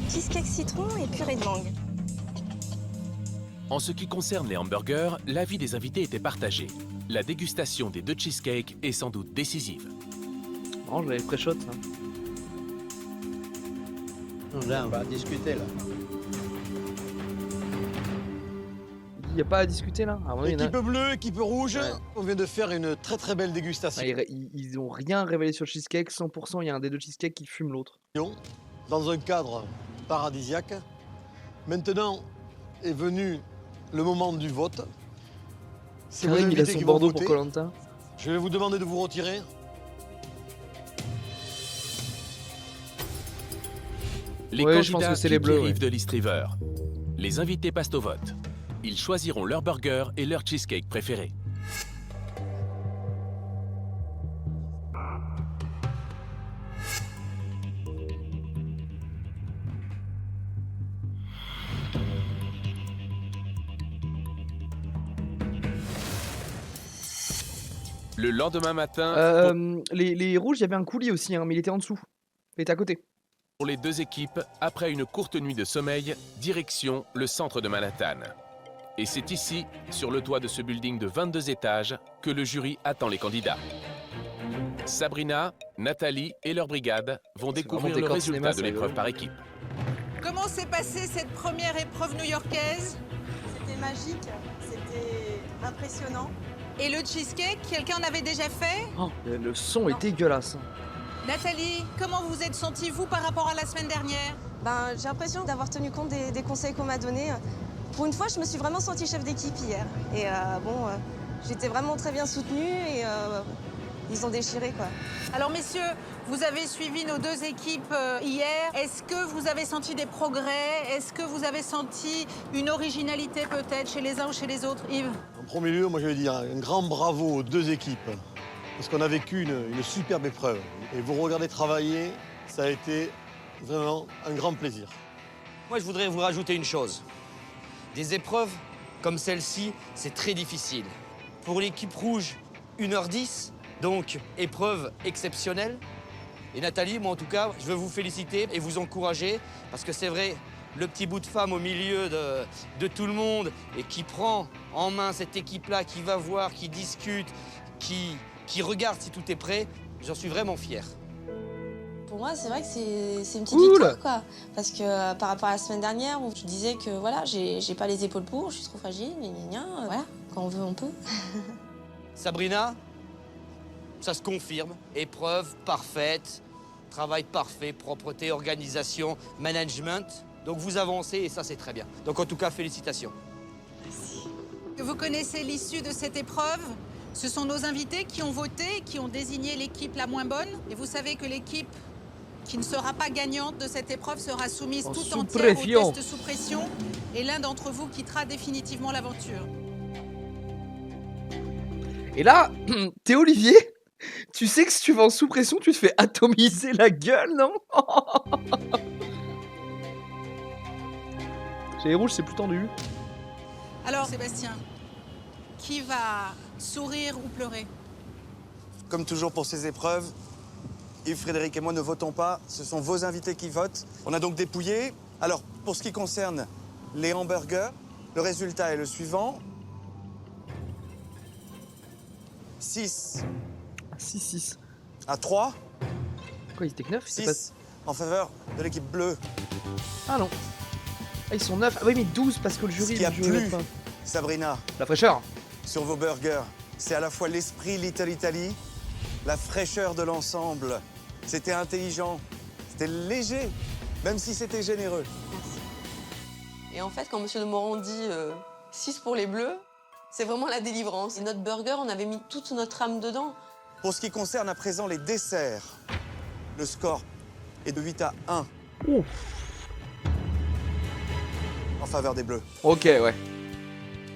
Cheesecake citron et purée de mangue. En ce qui concerne les hamburgers, l'avis des invités était partagé. La dégustation des deux cheesecakes est sans doute décisive. Oh, je l'avais pré-shot, ça. Là, on va discuter, là. Il n'y a pas à discuter là. Ah, ouais, Équipe bleue, équipe rouge, on vient de faire une très très belle dégustation. Ils ont rien révélé sur le cheesecake, 100%, il y a un des deux cheesecakes qui fume l'autre. Dans un cadre paradisiaque. Maintenant est venu le moment du vote. C'est Karim, il a son Bordeaux pour Koh-Lanta. Je vais vous demander de vous retirer. Les Ouais, je pense candidats que c'est les quittent bleus, rives ouais. de l'East River. Les invités passent au vote. Ils choisiront leur burger et leur cheesecake préféré. Le lendemain matin, Les rouges, il y avait un coulis aussi, hein, mais il était en dessous. Il était à côté. pour les deux équipes, après une courte nuit de sommeil, direction le centre de Manhattan. Et c'est ici, sur le toit de ce building de 22 étages, que le jury attend les candidats. Sabrina, Nathalie et leur brigade vont découvrir le résultat de l'épreuve par équipe. Comment s'est passée cette première épreuve new-yorkaise? C'était magique, c'était impressionnant. Et le cheesecake, quelqu'un en avait déjà fait? Oh, le son est dégueulasse. Nathalie, comment vous vous êtes sentie, vous, par rapport à la semaine dernière? Ben, j'ai l'impression d'avoir tenu compte des conseils qu'on m'a donnés. Pour une fois, je me suis vraiment sentie chef d'équipe hier. Et j'étais vraiment très bien soutenue et ils ont déchiré, quoi. Alors, messieurs, vous avez suivi nos deux équipes hier. Est-ce que vous avez senti des progrès? Est-ce que vous avez senti une originalité peut-être chez les uns ou chez les autres, Yves? En premier lieu, moi je vais dire un grand bravo aux deux équipes. Parce qu'on a vécu une superbe épreuve. Et vous regardez travailler, ça a été vraiment un grand plaisir. Moi, je voudrais vous rajouter une chose. Des épreuves comme celle-ci, c'est très difficile. Pour l'équipe rouge, 1h10, donc épreuve exceptionnelle. Et Nathalie, moi en tout cas, je veux vous féliciter et vous encourager, parce que c'est vrai, le petit bout de femme au milieu de tout le monde et qui prend en main cette équipe-là, qui va voir, qui discute, qui regarde si tout est prêt, j'en suis vraiment fier. Pour moi, c'est vrai que c'est une petite victoire, quoi. Parce que par rapport à la semaine dernière, où je disais que voilà, j'ai pas les épaules pour, je suis trop fragile, voilà, quand on veut, on peut. Sabrina, ça se confirme. Épreuve parfaite, travail parfait, propreté, organisation, management. Donc vous avancez et ça, c'est très bien. Donc en tout cas, félicitations. Merci. Vous connaissez l'issue de cette épreuve? Ce sont nos invités qui ont voté, qui ont désigné l'équipe la moins bonne. Et vous savez que l'équipe qui ne sera pas gagnante de cette épreuve sera soumise tout entière au test sous pression. Et l'un d'entre vous quittera définitivement l'aventure. Et là, t'es Olivier, tu sais que si tu vas en sous pression, tu te fais atomiser la gueule, non? Chez les rouges, c'est plus tendu. Alors, Sébastien, qui va sourire ou pleurer? Comme toujours pour ces épreuves, Yves, Frédéric et moi ne votons pas. Ce sont vos invités qui votent. On a donc dépouillé. Alors, pour ce qui concerne les hamburgers, le résultat est le suivant. 6. 6 à 3. Quoi, ils étaient que 9? 6 en faveur de l'équipe bleue. Ah non. Ah, ils sont 9. Ah oui, mais 12 parce que le jury... Ce qui a plu, Sabrina, la fraîcheur sur vos burgers, c'est à la fois l'esprit Little Italy, la fraîcheur de l'ensemble. C'était intelligent, c'était léger, même si c'était généreux. Et en fait, quand M. de Moran dit 6 pour les bleus, c'est vraiment la délivrance. Et notre burger, on avait mis toute notre âme dedans. Pour ce qui concerne à présent les desserts, le score est de 8 à 1. Ouf. En faveur des bleus. Ok, ouais.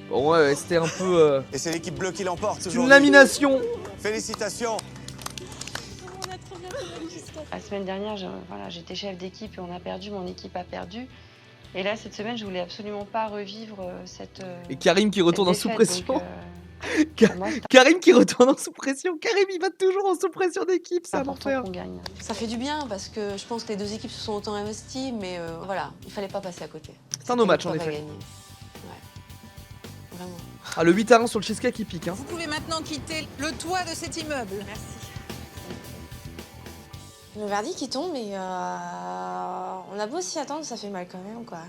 Bon, ouais, c'était un peu... Et c'est l'équipe bleue qui l'emporte une lamination. Félicitations. La semaine dernière, j'étais chef d'équipe et on a perdu, mon équipe a perdu. Et là, cette semaine, je voulais absolument pas revivre cette... Et Karim qui retourne en sous-pression. Donc, Karim qui retourne en sous-pression. Karim, il va toujours en sous-pression d'équipe, c'est l'enfer. Ça fait du bien parce que je pense que les deux équipes se sont autant investies, mais voilà, il fallait pas passer à côté. C'est un no match en effet. Ouais. Vraiment. Ah, le 8 à 1 sur le cheesecake, il pique. Hein. Vous pouvez maintenant quitter le toit de cet immeuble. Merci. Le verdict qui tombe, mais on a beau s'y attendre, ça fait mal quand même, quoi.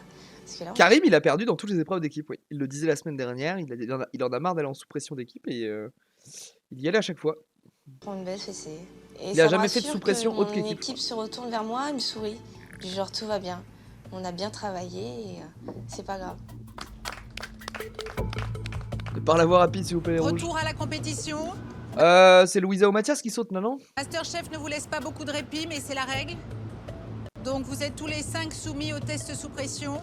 Parce que là, Karim, il a perdu dans toutes les épreuves d'équipe, oui. Il le disait la semaine dernière, il en a marre d'aller en sous-pression d'équipe et il y allait à chaque fois. on prend une belle fessée. Et Il a jamais fait de sous-pression autre qu'équipe. Mon équipe se retourne vers moi, elle me sourit. Du genre, tout va bien. On a bien travaillé et c'est pas grave. Par la voie rapide, s'il vous plaît, les rouges. Retour à la compétition. C'est Louisa ou Mathias qui saute maintenant. Masterchef ne vous laisse pas beaucoup de répit, mais c'est la règle. Donc vous êtes tous les 5 soumis au test sous pression.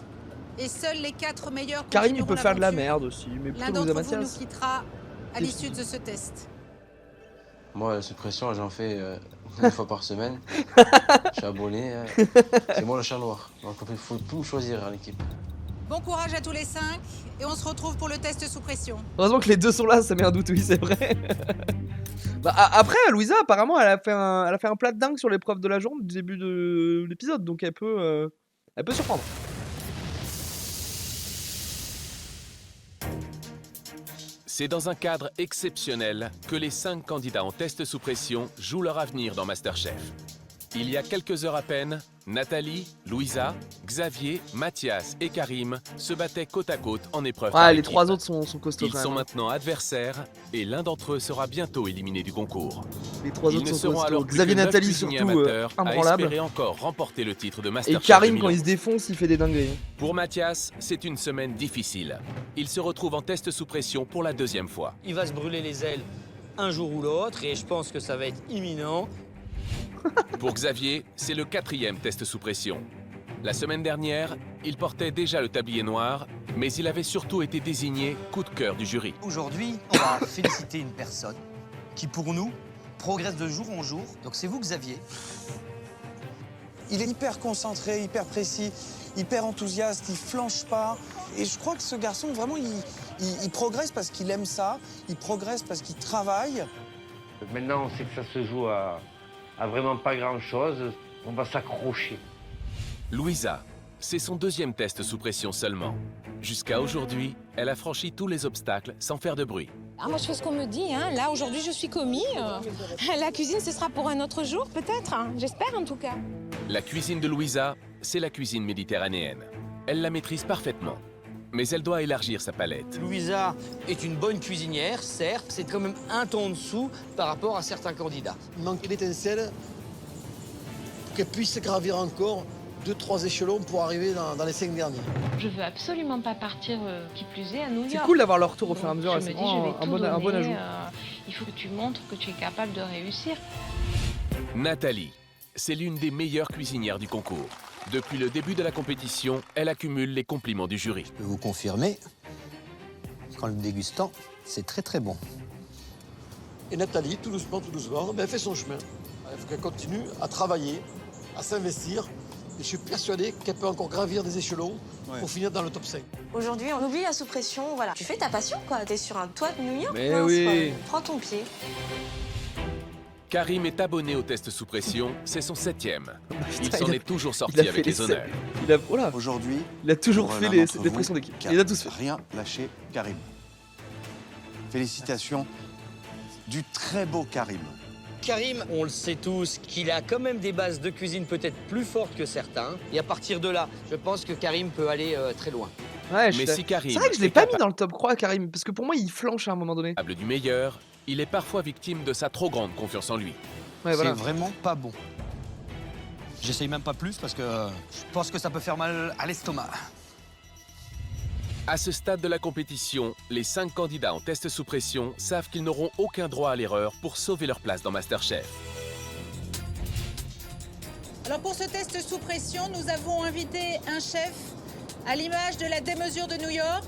Et seuls les 4 meilleurs Karim, il peut faire de la l'aventure. merde aussi, mais L'un plutôt Louisa d'entre vous nous Mathias. quittera à l'issue de ce test. Moi, la suppression, j'en fais une fois par semaine. Je suis abonné. C'est moi le chat noir. Donc il faut tout choisir à l'équipe. Bon courage à tous les 5 et on se retrouve pour le test sous pression. Heureusement que les deux sont là, ça met un doute, oui, c'est vrai. Bah, après, Louisa, apparemment, elle a fait un plat de dingue sur l'épreuve de la journée du début de l'épisode, donc elle peut surprendre. C'est dans un cadre exceptionnel que les 5 candidats en test sous pression jouent leur avenir dans MasterChef. Il y a quelques heures à peine, Nathalie, Louisa, Xavier, Mathias et Karim se battaient côte à côte en épreuve par les équipe. 3 autres sont costauds Ils quand sont même. maintenant adversaires et l'un d'entre eux sera bientôt éliminé du concours. Les 3 Ils autres ne sont seront costauds. alors plus Xavier que 9 Nathalie cuisiniers surtout, amateurs à imbranlable. espérer encore remporter le titre de Et MasterChef Karim 2011. quand il se défonce, il fait des dingueries. Pour Mathias, c'est une semaine difficile. Il se retrouve en test sous pression pour la 2e fois. Il va se brûler les ailes un jour ou l'autre et je pense que ça va être imminent. Pour Xavier, c'est le 4e test sous pression. La semaine dernière, il portait déjà le tablier noir, mais il avait surtout été désigné coup de cœur du jury. Aujourd'hui, on va féliciter une personne qui, pour nous, progresse de jour en jour. Donc c'est vous, Xavier. Il est hyper concentré, hyper précis, hyper enthousiaste, il flanche pas. Et je crois que ce garçon, vraiment, il progresse parce qu'il aime ça, il progresse parce qu'il travaille. Maintenant, on sait que ça se joue à vraiment pas grand-chose. On va s'accrocher. Louisa, c'est son 2e test sous pression seulement. Jusqu'à aujourd'hui, elle a franchi tous les obstacles sans faire de bruit. Ah, moi, je fais ce qu'on me dit. Hein. Là, aujourd'hui, je suis commis. La cuisine, ce sera pour un autre jour, peut-être. Hein. J'espère, en tout cas. La cuisine de Louisa, c'est la cuisine méditerranéenne. Elle la maîtrise parfaitement. Mais elle doit élargir sa palette. Louisa est une bonne cuisinière, certes. C'est quand même un ton en dessous par rapport à certains candidats. Il manquait d'étincelles pour qu'elle puisse gravir encore 2-3 échelons pour arriver dans les 5 derniers. Je veux absolument pas partir, qui plus est, à New York. C'est cool d'avoir leur retour au fur et à mesure, Je c'est me dis, je vais vraiment tout donner, un bon ajout. il faut que tu montres que tu es capable de réussir. Nathalie, c'est l'une des meilleures cuisinières du concours. Depuis le début de la compétition, elle accumule les compliments du jury. Je peux vous confirmer qu'en le dégustant, c'est très très bon. Et Nathalie, tout doucement, elle fait son chemin. Il faut qu'elle continue à travailler, à s'investir. Et je suis persuadé qu'elle peut encore gravir des échelons pour finir dans le top 5. Aujourd'hui, on oublie la sous-pression, voilà. Tu fais ta passion, quoi. T'es sur un toit de New York, Mais mince, oui. quoi. Prends ton pied. Karim est abonné au test sous pression, c'est son 7e. Il Putain, s'en il a- est toujours il sorti a fait avec les honneurs. Aujourd'hui, il a toujours pour fait l'un les d'entre vous pressions d'équipe. qui Il les a tous fait. Rien lâché, Karim. Félicitations du très beau Karim. Karim, on le sait tous, qu'il a quand même des bases de cuisine peut-être plus fortes que certains. Et à partir de là, je pense que Karim peut aller très loin. Ouais, Mais si Karim c'est vrai que je l'ai est pas mis capable- dans le top 3, Karim, parce que pour moi, il flanche à un moment donné. Du meilleur, il est parfois victime de sa trop grande confiance en lui. Ouais, voilà. C'est vraiment pas bon. J'essaye même pas plus parce que je pense que ça peut faire mal à l'estomac. À ce stade de la compétition, les 5 candidats en test sous pression savent qu'ils n'auront aucun droit à l'erreur pour sauver leur place dans MasterChef. Alors pour ce test sous pression, nous avons invité un chef à l'image de la démesure de New York.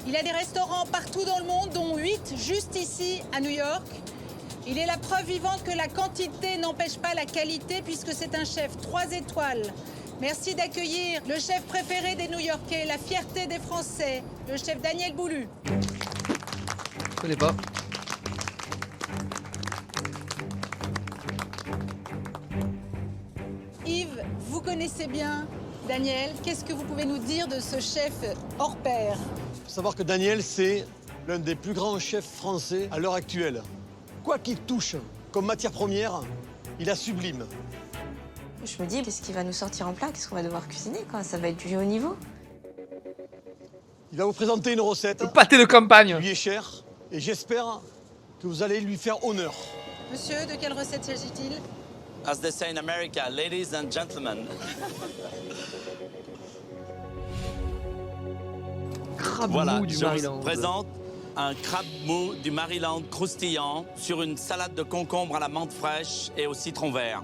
Il a des restaurants partout dans le monde, dont 8 juste ici à New York. Il est la preuve vivante que la quantité n'empêche pas la qualité puisque c'est un chef 3 étoiles. Merci d'accueillir le chef préféré des New-Yorkais, la fierté des Français, le chef Daniel Boulu. Je connais pas. Yves, vous connaissez bien Daniel. Qu'est-ce que vous pouvez nous dire de ce chef hors pair? Il faut savoir que Daniel, c'est l'un des plus grands chefs français à l'heure actuelle. Quoi qu'il touche comme matière première, il la sublime. Je me dis, qu'est-ce qu'il va nous sortir en plat? Qu'est-ce qu'on va devoir cuisiner, quoi? Ça va être du haut niveau. Il va vous présenter une recette. Le pâté de campagne. Lui est cher et j'espère que vous allez lui faire honneur. Monsieur, de quelle recette s'agit-il? As they say in America, ladies and gentlemen. Crabe Voilà, mou du je Maryland. vous présente un crabe mou du Maryland croustillant sur une salade de concombre à la menthe fraîche et au citron vert.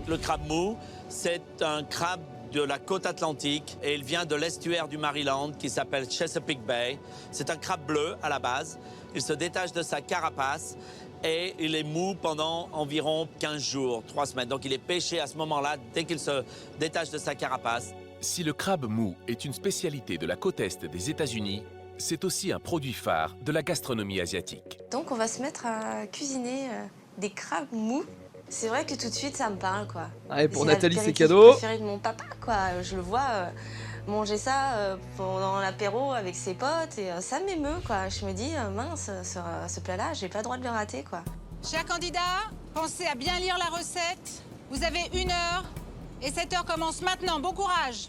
Le crabe mou, c'est un crabe de la côte atlantique et il vient de l'estuaire du Maryland qui s'appelle Chesapeake Bay. C'est un crabe bleu à la base. Il se détache de sa carapace et il est mou pendant environ 15 jours, 3 semaines. Donc il est pêché à ce moment-là dès qu'il se détache de sa carapace. Si le crabe mou est une spécialité de la côte est des États-Unis, c'est aussi un produit phare de la gastronomie asiatique. Donc on va se mettre à cuisiner des crabes mous. C'est vrai que tout de suite ça me parle, quoi. Ouais, pour C'est Nathalie, c'est l'apéritif cadeau. préféré de mon papa, quoi. Je le vois manger ça pendant l'apéro avec ses potes et ça m'émeut, quoi. Je me dis, mince, ce plat-là, j'ai pas le droit de le rater, quoi. Chers candidats, pensez à bien lire la recette. Vous avez 1 heure et cette heure commence maintenant. Bon courage.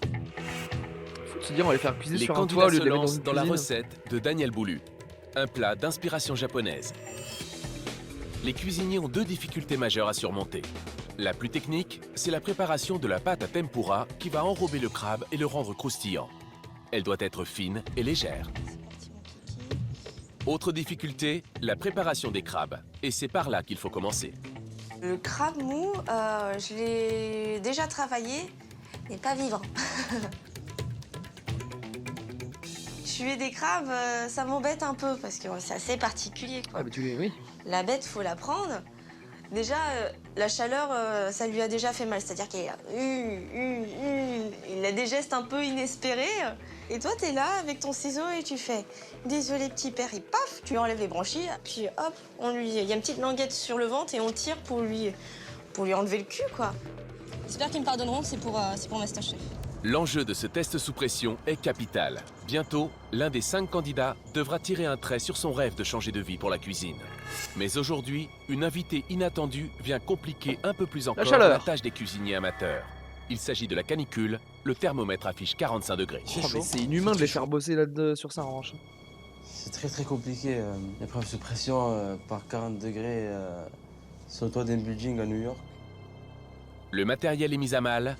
Faut se dire, on va les faire cuisiner Les sur un toit candidats au lieu se de les mettre lancent dans la cuisine. recette de Daniel Boulu, un plat d'inspiration japonaise. Les cuisiniers ont 2 difficultés majeures à surmonter. La plus technique, c'est la préparation de la pâte à tempura qui va enrober le crabe et le rendre croustillant. Elle doit être fine et légère. Autre difficulté, la préparation des crabes. Et c'est par là qu'il faut commencer. Le crabe mou, je l'ai déjà travaillé, mais pas vivant. Tuer des crabes, ça m'embête un peu parce que c'est assez particulier, quoi. Ah bah oui. La bête, faut la prendre. Déjà, la chaleur, ça lui a déjà fait mal. C'est-à-dire qu'il a des gestes un peu inespérés. Et toi, t'es là avec ton ciseau et tu fais « Désolé, petit père », et paf, tu lui enlèves les branchies. Puis hop, il y a une petite languette sur le ventre et on tire pour lui enlever le cul, quoi. J'espère qu'ils me pardonneront, c'est pour Masterchef. L'enjeu de ce test sous pression est capital. Bientôt, l'un des 5 candidats devra tirer un trait sur son rêve de changer de vie pour la cuisine. Mais aujourd'hui, une invitée inattendue vient compliquer un peu plus encore la tâche des cuisiniers amateurs. Il s'agit de la canicule, le thermomètre affiche 45 degrés. Oh, mais c'est inhumain de les faire bosser là sur ça en revanche. C'est très compliqué. L'épreuve sous pression par 40 degrés sur le toit d'un building à New York. Le matériel est mis à mal.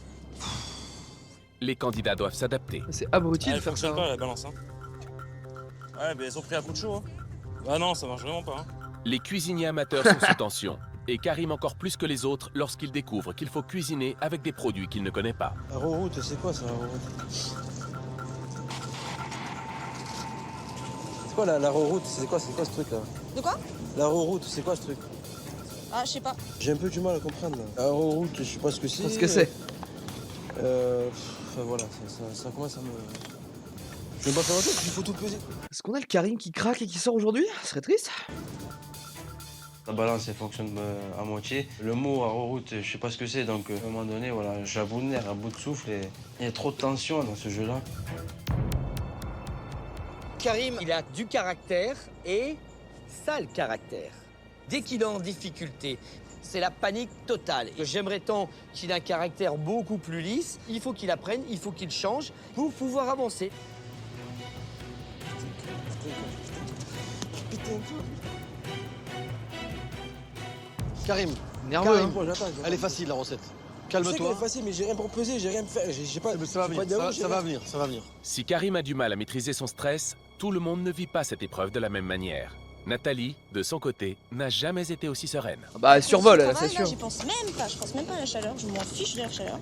Les candidats doivent s'adapter. C'est abruti de faire ça. Elle fonctionne pas la balance. Hein. Ouais, mais elles ont pris un coup de chaud. Hein. Ah non, ça marche vraiment pas. Hein. Les cuisiniers amateurs sont sous tension. Et Karim encore plus que les autres lorsqu'il découvre qu'il faut cuisiner avec des produits qu'il ne connaît pas. La route, c'est quoi ça, la route? C'est quoi la route? C'est quoi ce truc là? De quoi? La route, c'est quoi ce truc? Ah, je sais pas. J'ai un peu du mal à comprendre. Là. La route, je sais pas ce que c'est. Qu'est-ce que c'est? Enfin voilà, ça commence à me... Je vais pas faire un truc, il faut tout peser. Est-ce qu'on a le Karim qui craque et qui sort aujourd'hui? Ce serait triste. La balance, elle fonctionne à moitié. Le mot à route, je sais pas ce que c'est, donc à un moment donné, voilà, j'ai à bout de nerfs, à bout de souffle, et il y a trop de tension dans ce jeu-là. Karim, il a du caractère et sale caractère. Dès qu'il est en difficulté, c'est la panique totale. J'aimerais tant qu'il ait un caractère beaucoup plus lisse. Il faut qu'il apprenne, il faut qu'il change pour pouvoir avancer. Karim, nerveux. Karim, hein. Elle est facile la recette. Calme-toi. Elle est facile, mais j'ai rien pour peser, j'ai rien fait. J'ai pas. Ça va venir. Si Karim a du mal à maîtriser son stress, tout le monde ne vit pas cette épreuve de la même manière. Nathalie, de son côté, n'a jamais été aussi sereine. Bah, elle survole, là, c'est sûr. J'y pense même pas, je pense même pas à la chaleur, je m'en fiche de la chaleur.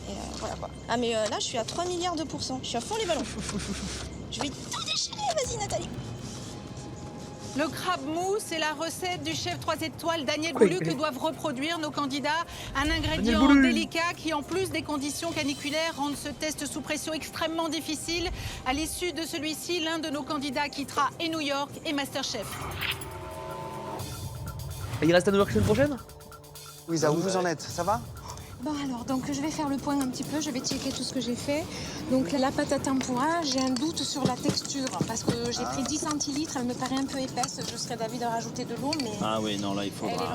Et voilà quoi. Ah mais là, je suis à 3 milliards de %. Je suis à fond les ballons. Je vais tout déchirer, vas-y Nathalie. Le crabe mou, c'est la recette du chef 3 étoiles Daniel Boulu que doivent reproduire nos candidats. Un ingrédient délicat qui, en plus des conditions caniculaires, rend ce test sous pression extrêmement difficile. À l'issue de celui-ci, l'un de nos candidats quittera et New York et Masterchef. Et il reste à New York la semaine prochaine? Louisa, où vous en êtes? Ça va? Bon alors, donc je vais faire le point un petit peu, je vais checker tout ce que j'ai fait. Donc la pâte à tempura, j'ai un doute sur la texture parce que j'ai pris 10 centilitres, elle me paraît un peu épaisse. Je serais d'avis de rajouter de l'eau, mais... Ah oui, non, là, il faudra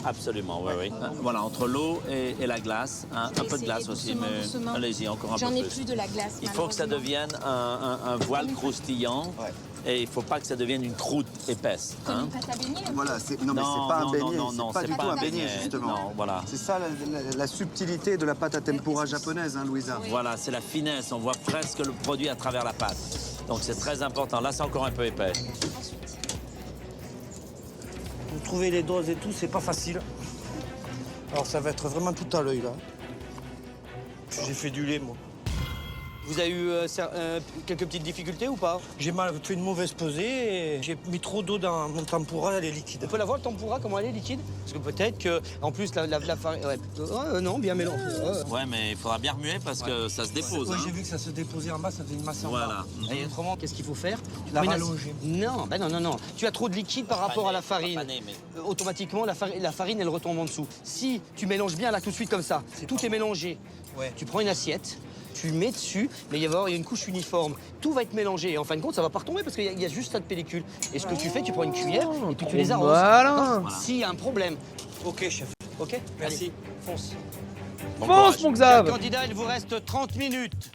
absolument, oui. Voilà, entre l'eau et la glace, un peu de glace aussi, mais allez-y, encore un peu plus. J'en ai plus de la glace, Il faut que ça devienne un voile croustillant. Et il ne faut pas que ça devienne une croûte épaisse. Comme une pâte à beignet. Voilà, non, mais c'est pas un beignet, c'est pas du tout un beignet, justement. Non, voilà. C'est ça la subtilité de la pâte à tempura japonaise, hein, Louisa. Voilà, c'est la finesse, on voit presque le produit à travers la pâte. Donc c'est très important. Là, c'est encore un peu épais. Pour trouver les doses et tout, c'est pas facile. Alors ça va être vraiment tout à l'œil, là. J'ai fait du lait, moi. Vous avez eu quelques petites difficultés ou pas? J'ai fait une mauvaise pesée et j'ai mis trop d'eau dans mon tempura, elle est liquide. On peut la voir, le tempura, comment elle est liquide? Parce que peut-être que, en plus, la farine... Ouais. Non, bien mélangé. Ouais, mais il faudra bien remuer parce que ça se dépose. Oui, j'ai vu que ça se déposait en bas, ça fait une masse en bas. Voilà. Et autrement, qu'est-ce qu'il faut faire? La rallonger. Non, ben non. Tu as trop de liquide par rapport à la farine. Automatiquement, la farine, elle retombe en dessous. Si tu mélanges bien là tout de suite comme ça, tout est mélangé. Ouais. Tu prends une assiette, tu mets dessus, mais il y a une couche uniforme. Tout va être mélangé et en fin de compte, ça va pas retomber parce qu'il y a juste ça de pellicule. Et ce que tu fais, tu prends une cuillère et puis tu les arroses. Voilà. D'accord. S'il y a un problème. Ok, chef. Ok, merci. Fonce. Fonce, mon Xav. Candidat, il vous reste 30 minutes.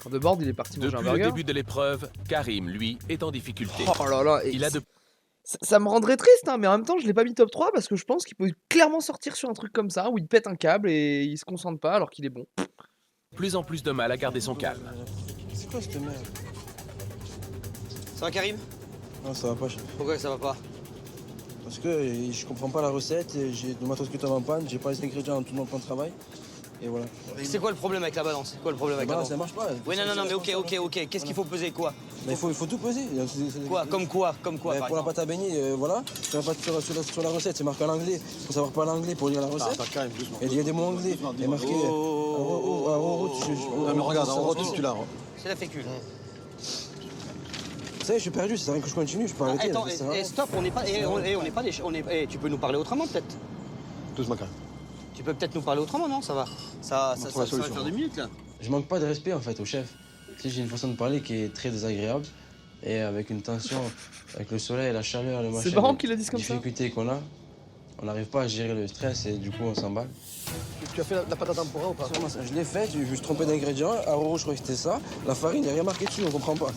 Quand de bord, il est parti manger un Depuis le burger. début de l'épreuve, Karim, lui, est en difficulté. Oh là là, Il a de ça me rendrait triste, hein, mais en même temps, je l'ai pas mis top 3 parce que je pense qu'il peut clairement sortir sur un truc comme ça où il pète un câble et il se concentre pas alors qu'il est bon. plus en plus de mal à garder son calme. C'est quoi cette merde? Ça va, Karim? Non, ça va pas, chef. Pourquoi ça va pas? Parce que je comprends pas la recette, j'ai le matos qui tombe en panne, j'ai pas les ingrédients dans tout mon plan de travail. Et voilà. C'est quoi le problème avec la balance? C'est quoi le problème avec la balance? Ça marche pas. Oui, non, mais ok. Qu'est-ce qu'il faut peser, quoi? Mais il faut tout peser. Quoi? Comme quoi? Pour la pâte à beignet, voilà. Sur la recette, c'est marqué en anglais. Il faut savoir parler anglais pour lire la recette. Et il y a des mots anglais. Il y a marqué. Mais regarde, en route, tu l'as. C'est la fécule. Vous savez, je suis perdu, c'est rien que je continue, je peux arrêter. Attends, stop, on n'est pas des... tu peux nous parler autrement, peut-être? Doucement, quand même. Tu peux peut-être nous parler autrement, non? Ça va. Ça va faire 2 minutes, là. Je manque pas de respect en fait au chef. Tu sais, j'ai une façon de parler qui est très désagréable et avec une tension, avec le soleil, la chaleur, le machin. C'est marrant qu'il a dit comme ça. Difficulté qu'on a, on n'arrive pas à gérer le stress et du coup on s'emballe. Tu as fait la pâte à tempura ou pas? Je l'ai faite, je me suis trompé d'ingrédients. À Roro, je croyais que c'était ça. La farine, il n'y a rien marqué dessus, on comprend pas.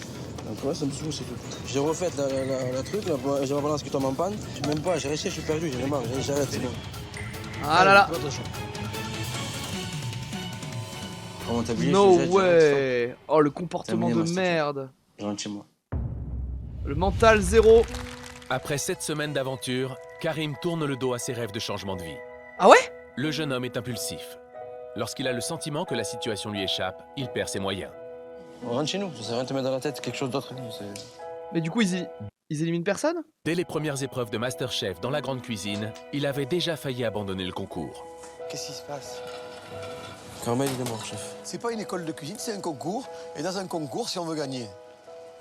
Donc ouais, ça me saoule, c'est tout. J'ai refait la truc, j'ai la balance qui tombe en panne. Même pas, j'ai réussi, je suis perdu, j'en ai marre, j'arrête, c'est bon. Ah là là. No way. Oh, le comportement de merde. Rentre chez moi. Le mental zéro. Après 7 semaines d'aventure, Karim tourne le dos à ses rêves de changement de vie. Ah ouais? Le jeune homme est impulsif. Lorsqu'il a le sentiment que la situation lui échappe, il perd ses moyens. On rentre chez nous, ça sert à rien de te mettre dans la tête quelque chose d'autre. Mais du coup, ils éliminent personne? Dès les premières épreuves de Masterchef dans la grande cuisine, il avait déjà failli abandonner le concours. Qu'est-ce qui se passe? Carmel, il est mort, chef. C'est pas une école de cuisine, c'est un concours. Et dans un concours, si on veut gagner,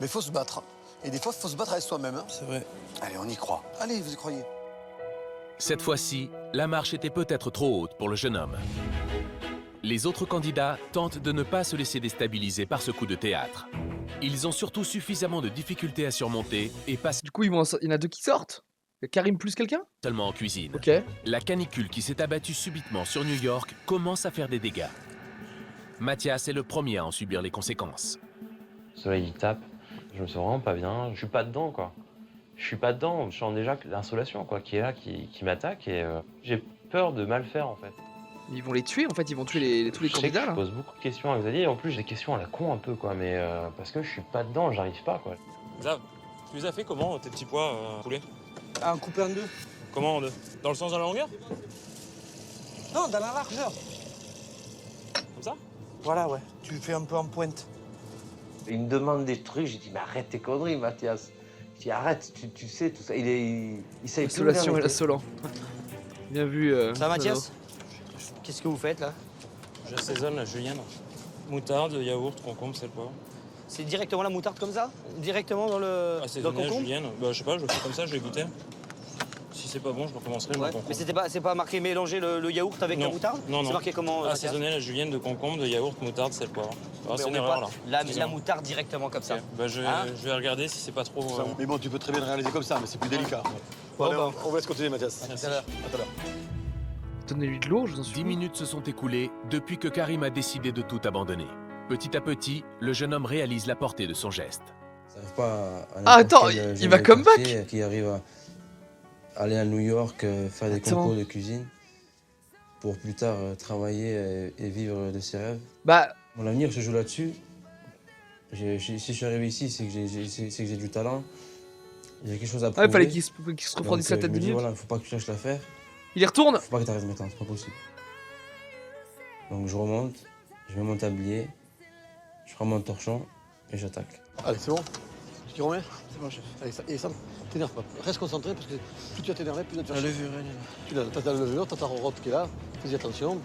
mais il faut se battre. Et des fois, il faut se battre avec soi-même. Hein. C'est vrai. Allez, on y croit. Allez, vous y croyez. Cette fois-ci, la marche était peut-être trop haute pour le jeune homme. Les autres candidats tentent de ne pas se laisser déstabiliser par ce coup de théâtre. Ils ont surtout suffisamment de difficultés à surmonter et passent Du coup, il y en a 2 qui sortent. Karim plus quelqu'un? seulement en cuisine. Ok. La canicule qui s'est abattue subitement sur New York commence à faire des dégâts. Mathias est le premier à en subir les conséquences. Le soleil il tape, je me sens vraiment pas bien, je suis pas dedans quoi. Je suis pas dedans, je sens déjà l'insolation quoi, qui est là, qui m'attaque et j'ai peur de mal faire en fait. Ils vont les tuer en fait, ils vont tuer tous les Je sais que candidats je là. pose beaucoup de questions à Xavier et en plus j'ai des questions à la con un peu quoi, mais parce que je suis pas dedans, j'arrive pas quoi. Xav, tu les as fait comment tes petits pois poulet? Ah, un coupé en 2. Comment en 2? Dans le sens de la longueur? Non, dans la largeur. Comme ça? Voilà, ouais. Tu le fais un peu en pointe. Il me demande des trucs, j'ai dit, mais arrête tes conneries, Mathias. Je dis, arrête, tu sais tout ça. Il sait plus. L'isolation et l'assolant. Bien vu. Ça va, Mathias? Qu'est-ce que vous faites là? J'assaisonne la julienne. Moutarde, yaourt, concombre, sel, poivre. C'est directement la moutarde comme ça? Directement dans le concombre? Julienne. Bah, je sais pas, je le fais comme ça, je vais goûter. Si c'est pas bon, je recommencerai. Ouais. Mais c'est pas marqué mélanger le yaourt avec la moutarde? Non, non. C'est marqué comment? Assaisonner la julienne de concombre, de yaourt, moutarde, sel, poivre. Ah, c'est une erreur là. La moutarde directement comme ça. Bah, je vais regarder si c'est pas trop. Mais bon, tu peux très bien le réaliser comme ça, mais c'est plus délicat. Bon, allez, on va laisse continuer, Mathias. À tout à l'heure. Donnez-lui de l'eau, je vous en supplie. 10 minutes se sont écoulées depuis que Karim a décidé de tout abandonner. Petit à petit, le jeune homme réalise la portée de son geste. Ça arrive pas à Ah attends, il va come back. Qui arrive à aller à New York, faire des concours de cuisine pour plus tard travailler et vivre de ses rêves. Bah, mon avenir se joue là-dessus. Si je suis arrivé ici, c'est que j'ai du talent. J'ai quelque chose à prouver. il fallait qu'il se refroidisse la tête de minutes. Voilà, faut pas que tu lâches l'affaire. Il y retourne. Faut pas que tu arrêtes maintenant, c'est pas possible. Donc je remonte, je mets mon tablier, je prends mon torchon et j'attaque. Allez, c'est bon? Je t'y remets? C'est bon, chef. Allez, Sam, t'énerve pas. Reste concentré parce que plus tu vas t'énerver, plus tu vas te faire La chier. levure, elle est là. Tu as ta levure, t'as ta rorotte qui est là. Fais attention.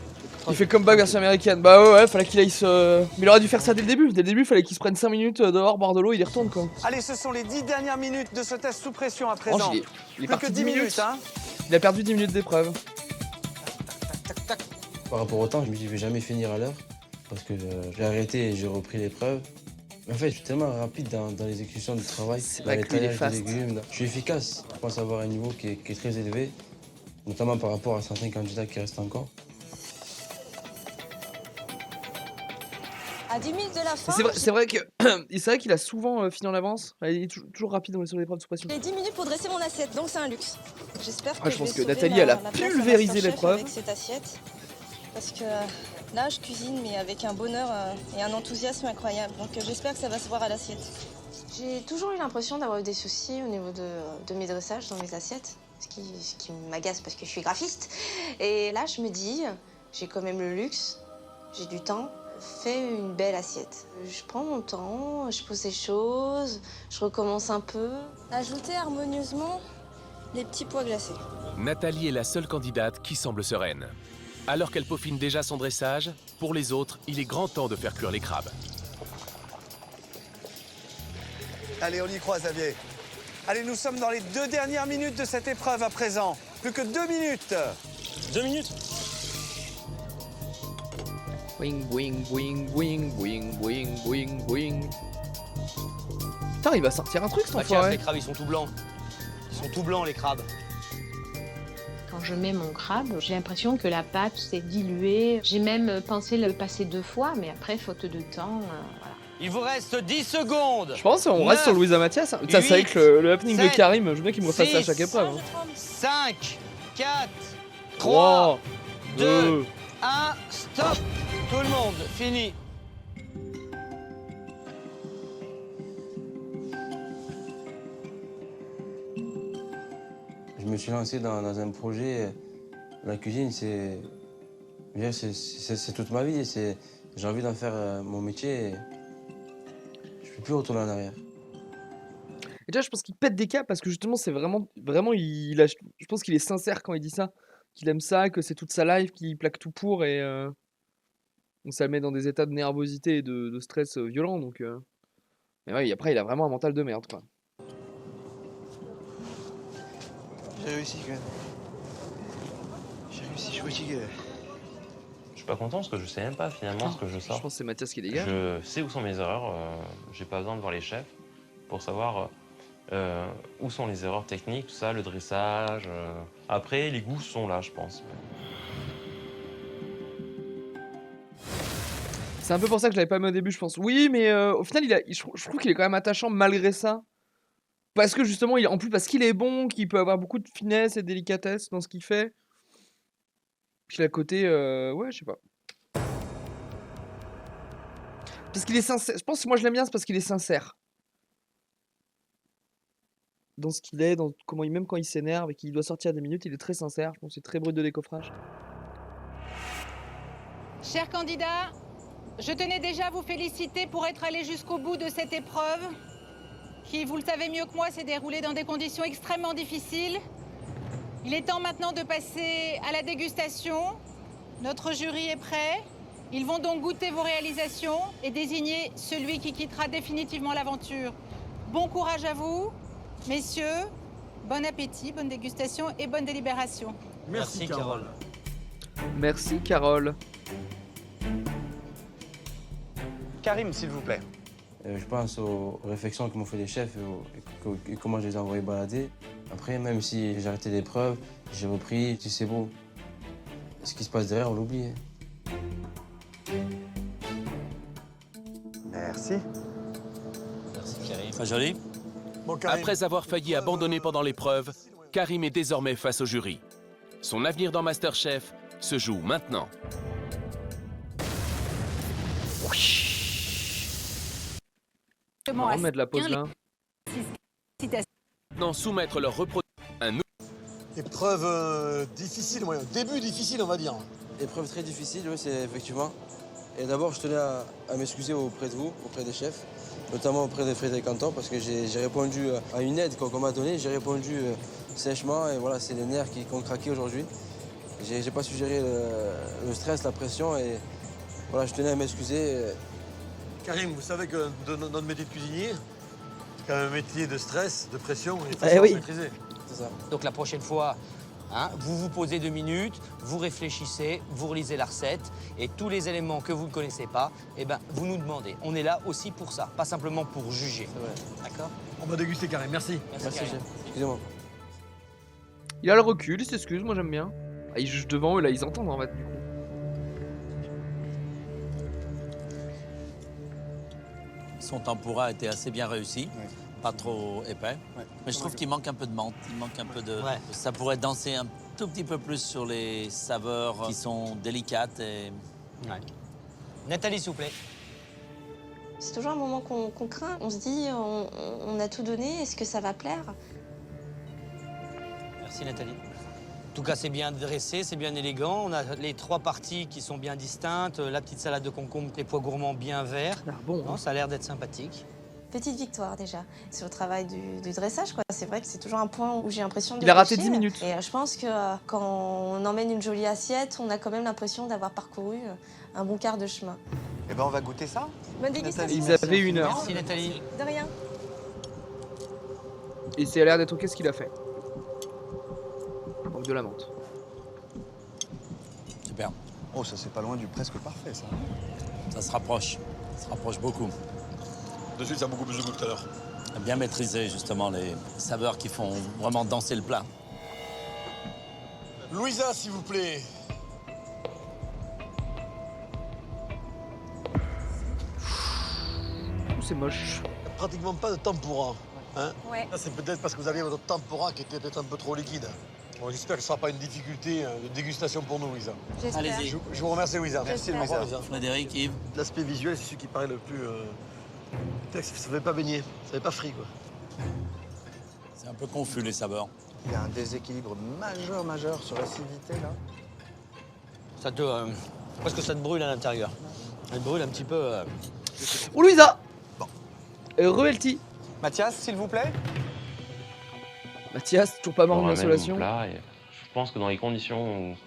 Il fait comeback version américaine. Bah ouais, fallait qu'il aille se. Mais il aurait dû faire ça dès le début. Dès le début, fallait qu'il se prenne 5 minutes dehors, boire de l'eau, il y retourne quoi. Allez, ce sont les 10 dernières minutes de ce test sous pression à présent. Oh, il est Plus parti que 10 minutes. hein. Il a perdu 10 minutes d'épreuve. Par rapport au temps, je me dis je vais jamais finir à l'heure parce que j'ai arrêté et j'ai repris l'épreuve. En fait, je suis tellement rapide dans l'exécution du travail, dans les taillages de légumes. Je suis efficace. Je pense avoir un niveau qui est très élevé, notamment par rapport à certains candidats qui restent encore. À 10 minutes de la fin, C'est vrai qu'il a souvent fini en avance. Il est toujours rapide sur l'épreuve sous pression. j'ai 10 minutes pour dresser mon assiette, donc c'est un luxe. J'espère que Ah, je pense que Nathalie, elle a pulvérisé l'épreuve. avec cette assiette. Parce que là, je cuisine, mais avec un bonheur et un enthousiasme incroyable. Donc j'espère que ça va se voir à l'assiette. J'ai toujours eu l'impression d'avoir eu des soucis au niveau de mes dressages dans mes assiettes, ce qui m'agace parce que je suis graphiste. Et là, je me dis, j'ai quand même le luxe, j'ai du temps, fais une belle assiette. Je prends mon temps, je pose des choses, je recommence un peu. Ajoutez harmonieusement les petits pois glacés. Nathalie est la seule candidate qui semble sereine. Alors qu'elle peaufine déjà son dressage, pour les autres, il est grand temps de faire cuire les crabes. Allez, on y croit, Xavier. Allez, nous sommes dans les 2 dernières minutes de cette épreuve à présent. Plus que 2 minutes. 2 minutes. Boing, boing, boing, boing, boing, boing, boing, boing. Putain, il va sortir un truc, cet Mathias, enfoiré. les crabes, ils sont tout blancs. Ils sont tout blancs, les crabes. Quand je mets mon crabe, j'ai l'impression que la pâte s'est diluée. J'ai même pensé le passer 2 fois, mais après, faute de temps, voilà. Il vous reste 10 secondes. Je pense qu'on reste sur Louisa Mathias. Putain, c'est vrai que le happening de Karim, je veux bien qu'il me refasse ça à chaque épreuve. 5, 4, 3, 2, 1, stop. Tout le monde, fini. Je me suis lancé dans un projet. La cuisine, c'est toute ma vie. J'ai envie d'en faire mon métier. Et je ne peux plus retourner en arrière. Et déjà, je pense qu'il pète des câbles parce que justement, c'est vraiment, je pense qu'il est sincère quand il dit ça, qu'il aime ça, que c'est toute sa life, qu'il plaque tout pour et donc ça le met dans des états de nervosité et de stress violent. Donc, mais ouais, après, il a vraiment un mental de merde, quoi. J'ai réussi quand même. J'ai réussi, je suis fatigué. Je suis pas content parce que je sais même pas finalement ce que je sors. Je pense que c'est Mathias qui dégage. Je sais où sont mes erreurs. J'ai pas besoin de voir les chefs pour savoir où sont les erreurs techniques, tout ça, le dressage. Après, les goûts sont là, je pense. C'est un peu pour ça que je l'avais pas mis au début, je pense. Oui, mais au final, je trouve qu'il est quand même attachant malgré ça. Parce que justement, en plus, parce qu'il est bon, qu'il peut avoir beaucoup de finesse et de délicatesse dans ce qu'il fait. Puis à côté, ouais, je sais pas. Parce qu'il est sincère. Je pense que moi je l'aime bien, c'est parce qu'il est sincère. Dans ce qu'il est, dans comment même quand il s'énerve et qu'il doit sortir des minutes, il est très sincère. Je pense que c'est très brut de décoffrage. Chers candidats, je tenais déjà à vous féliciter pour être allés jusqu'au bout de cette épreuve, qui, vous le savez mieux que moi, s'est déroulée dans des conditions extrêmement difficiles. Il est temps maintenant de passer à la dégustation. Notre jury est prêt. Ils vont donc goûter vos réalisations et désigner celui qui quittera définitivement l'aventure. Bon courage à vous, messieurs. Bon appétit, bonne dégustation et bonne délibération. Merci Carole. Merci, Carole. Karim, s'il vous plaît. Je pense aux réflexions que m'ont fait les chefs et comment je les ai envoyés balader. Après, même si j'ai arrêté l'épreuve, j'ai repris, tu sais, c'est beau. Ce qui se passe derrière, on l'oublie. Merci. Merci Karim. Pas joli. Bon, Karim. Après avoir failli abandonner pendant l'épreuve, Karim est désormais face au jury. Son avenir dans MasterChef se joue maintenant. On va remettre la pause là. Maintenant, soumettre leur reproduction à un Épreuve difficile, début difficile, on va dire. Épreuve très difficile, oui, c'est effectivement. Et d'abord, je tenais à m'excuser auprès de vous, auprès des chefs, notamment auprès de Frédéric Canton, parce que j'ai répondu à une aide qu'on m'a donnée, j'ai répondu sèchement, et voilà, c'est les nerfs qui ont craqué aujourd'hui. J'ai pas su gérer le stress, la pression, et voilà, je tenais à m'excuser. Karim, vous savez que notre métier de cuisinier, c'est quand même un métier de stress, de pression, et il faut Eh savoir oui. maîtriser. C'est ça. Donc la prochaine fois, Hein, vous vous posez 2 minutes, vous réfléchissez, vous relisez la recette et tous les éléments que vous ne connaissez pas, eh ben, vous nous demandez. On est là aussi pour ça, pas simplement pour juger. D'accord? On va déguster Karim, merci. Merci, chef. Excusez-moi. Il a le recul, il s'excuse, moi j'aime bien. Ah, il juge devant eux, là, ils entendent en fait, du coup. Son tempura était assez bien réussi, pas trop épais. Mais je trouve qu'il manque un peu de menthe, il manque un peu de... Ça pourrait danser un tout petit peu plus sur les saveurs qui sont délicates et... Nathalie, s'il vous plaît. C'est toujours un moment qu'on craint. On se dit, on a tout donné, est-ce que ça va plaire? Merci Nathalie. En tout cas, c'est bien dressé, c'est bien élégant. On a les 3 parties qui sont bien distinctes. La petite salade de concombre, les pois gourmands bien verts. Non, ça a l'air d'être sympathique. Petite victoire déjà. C'est le travail du dressage, quoi. C'est vrai que c'est toujours un point où j'ai l'impression de Il a raté pêcher. 10 minutes. Et je pense que quand on emmène une jolie assiette, on a quand même l'impression d'avoir parcouru un bon quart de chemin. Eh ben, on va goûter ça. Bonne dégustation. Ils avaient 1 heure. Merci Nathalie. De rien. Et ça a l'air d'être ok ce qu'il a fait. Donc de la menthe. Super. Oh, ça c'est pas loin du presque parfait, ça. Ça se rapproche beaucoup. De suite, ça a beaucoup plus de goût que tout à l'heure. Bien maîtriser justement les saveurs qui font vraiment danser le plat. Louisa, s'il vous plaît. C'est moche. Pratiquement pas de tempura. Hein? Ouais. Ça, c'est peut-être parce que vous aviez votre tempura qui était peut-être un peu trop liquide. Bon, j'espère que ce ne sera pas une difficulté de dégustation pour nous, Louisa. Allez-y. Je vous remercie, Louisa. Merci, Au revoir, Louisa. Frédéric, Yves. L'aspect visuel, c'est celui qui paraît le plus... Ça ne fait pas baigner, ça ne fait pas frit, quoi. C'est un peu confus les saveurs. Il y a un déséquilibre majeur sur l'acidité, là. Ça te... presque ça te brûle à l'intérieur. Ça te brûle un petit peu... Oh Louisa. Bon. Royalty. Mathias, s'il vous plaît. Mathias, toujours pas mort On en ramène insolation. mon plat et je pense que dans les conditions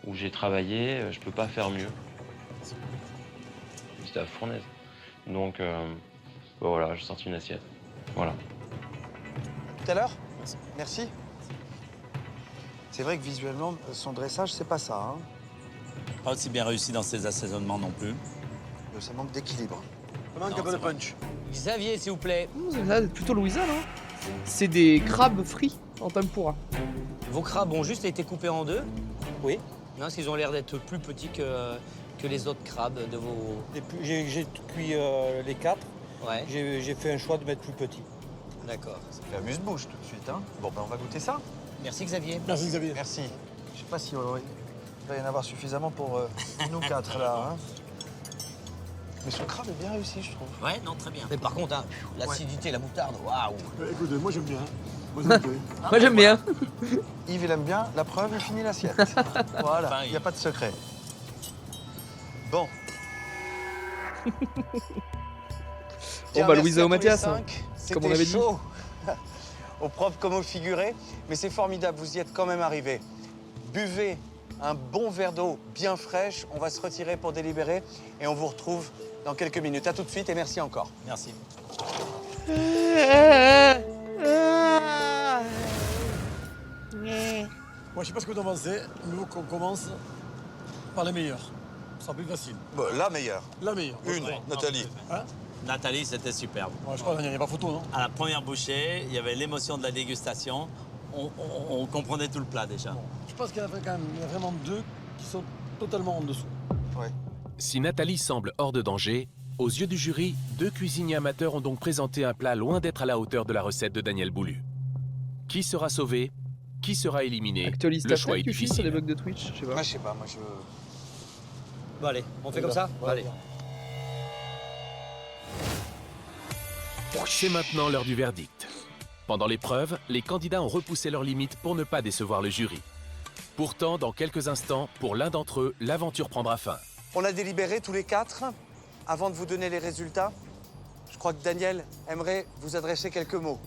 où j'ai travaillé, je peux pas faire mieux. C'était à la fournaise. Donc voilà, j'ai sorti une assiette. Voilà. Tout à l'heure. Merci. C'est vrai que visuellement, son dressage, c'est pas ça. Hein. Pas aussi bien réussi dans ses assaisonnements non plus. Ça manque d'équilibre. Ça manque un peu de punch. Xavier, s'il vous plaît. Ça, plutôt Louisa, non? C'est des crabes frits en tempura. Vos crabes ont juste été coupés en 2? Oui. Non, parce qu'ils ont l'air d'être plus petits que les autres crabes de vos... J'ai cuit les 4. Ouais. J'ai fait un choix de mettre plus petit. D'accord. Ça fait amuse-bouche tout de suite. Hein. Bon, ben on va goûter ça. Merci Xavier. Merci Xavier. Merci. Je sais pas si il va y en avoir suffisamment pour nous 4 là. Hein. Mais ce crabe est bien réussi, je trouve. Ouais, non, très bien. Mais par contre, hein, l'acidité, la moutarde, waouh. Écoutez, moi j'aime bien. Moi j'aime bien. Yves, il aime bien. La preuve, il finit l'assiette. Voilà, il n'y a pas de secret. Bon. Bon bah Louisa ou Mathias, hein, comme on avait dit. Chaud. Au propre comme au figuré. Mais c'est formidable, vous y êtes quand même arrivé. Buvez un bon verre d'eau bien fraîche. On va se retirer pour délibérer et on vous retrouve dans quelques minutes. À tout de suite et merci encore. Merci. Moi, je sais pas ce que vous en pensez, mais faut qu'on commence par les meilleurs. Ce sera plus facile. Bon, la meilleure. La meilleure. Une, Nathalie. Hein? Nathalie, c'était superbe. Ouais, je crois qu'il n'y a pas photo, non? À la première bouchée, il y avait l'émotion de la dégustation. On comprenait tout le plat déjà. Je pense qu'il y en a quand même vraiment 2 qui sont totalement en dessous. Ouais. Si Nathalie semble hors de danger, aux yeux du jury, 2 cuisiniers amateurs ont donc présenté un plat loin d'être à la hauteur de la recette de Daniel Boulu. Qui sera sauvé? Qui sera éliminé? Actualiste Le choix est sur les difficile. bugs de Twitch, je sais pas. Moi, je sais pas, moi je... Bon allez, on fait comme ça? Ouais, Allez. C'est maintenant l'heure du verdict. Pendant l'épreuve, les candidats ont repoussé leurs limites pour ne pas décevoir le jury. Pourtant, dans quelques instants, pour l'un d'entre eux, l'aventure prendra fin. On a délibéré tous les 4. Avant de vous donner les résultats, je crois que Daniel aimerait vous adresser quelques mots.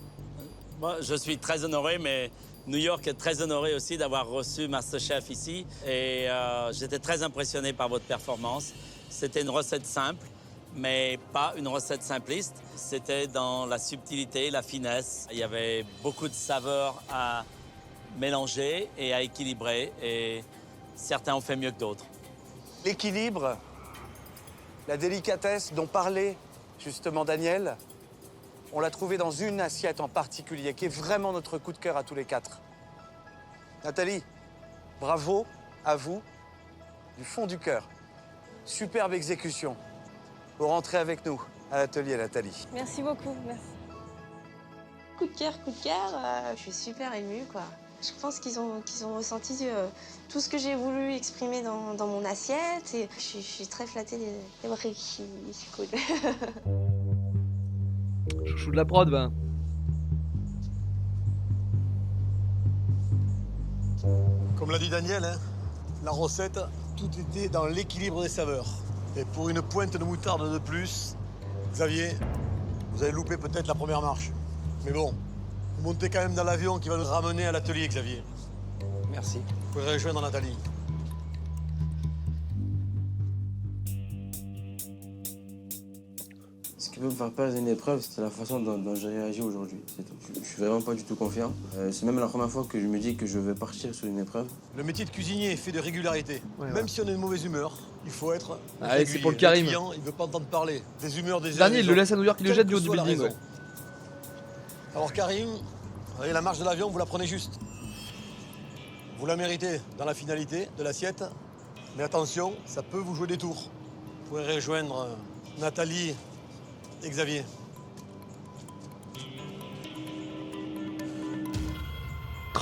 Moi, je suis très honoré, mais New York est très honoré aussi d'avoir reçu MasterChef ici. Et j'étais très impressionné par votre performance. C'était une recette simple, mais pas une recette simpliste. C'était dans la subtilité, la finesse. Il y avait beaucoup de saveurs à mélanger et à équilibrer. Et certains ont fait mieux que d'autres. L'équilibre, la délicatesse dont parlait justement Daniel, on l'a trouvé dans une assiette en particulier, qui est vraiment notre coup de cœur à tous les quatre. Nathalie, bravo à vous, du fond du cœur. Superbe exécution. Vous rentrez avec nous à l'atelier, Nathalie. Merci beaucoup, merci. Coup de cœur, je suis super émue, quoi. Je pense qu'ils ont ressenti tout ce que j'ai voulu exprimer dans mon assiette et je suis très flattée des briques, c'est cool. Chouchou de la prod, ben. Comme l'a dit Daniel, hein, la recette, tout était dans l'équilibre des saveurs. Et pour une pointe de moutarde de plus, Xavier, vous avez loupé peut-être la première marche. Mais bon, vous montez quand même dans l'avion qui va nous ramener à l'atelier, Xavier. Merci. Vous pouvez rejoindre Nathalie. Ce qui peut me faire perdre une épreuve, c'est la façon dont j'ai réagi aujourd'hui. Je suis vraiment pas du tout confiant. C'est même la première fois que je me dis que je vais partir sur une épreuve. Le métier de cuisinier est fait de régularité. Ouais, même si on est de mauvaise humeur, il faut être Allez, régulier. c'est pour le Karim. Le client, il veut pas entendre parler des humeurs des uns Dernier, et il des le laisse à autres, New York, il le quelle jette que du haut du soit la building. raison. Ouais. Alors Karim, voyez la marche de l'avion, vous la prenez juste. Vous la méritez dans la finalité de l'assiette. Mais attention, ça peut vous jouer des tours. Vous pouvez rejoindre Nathalie et Xavier.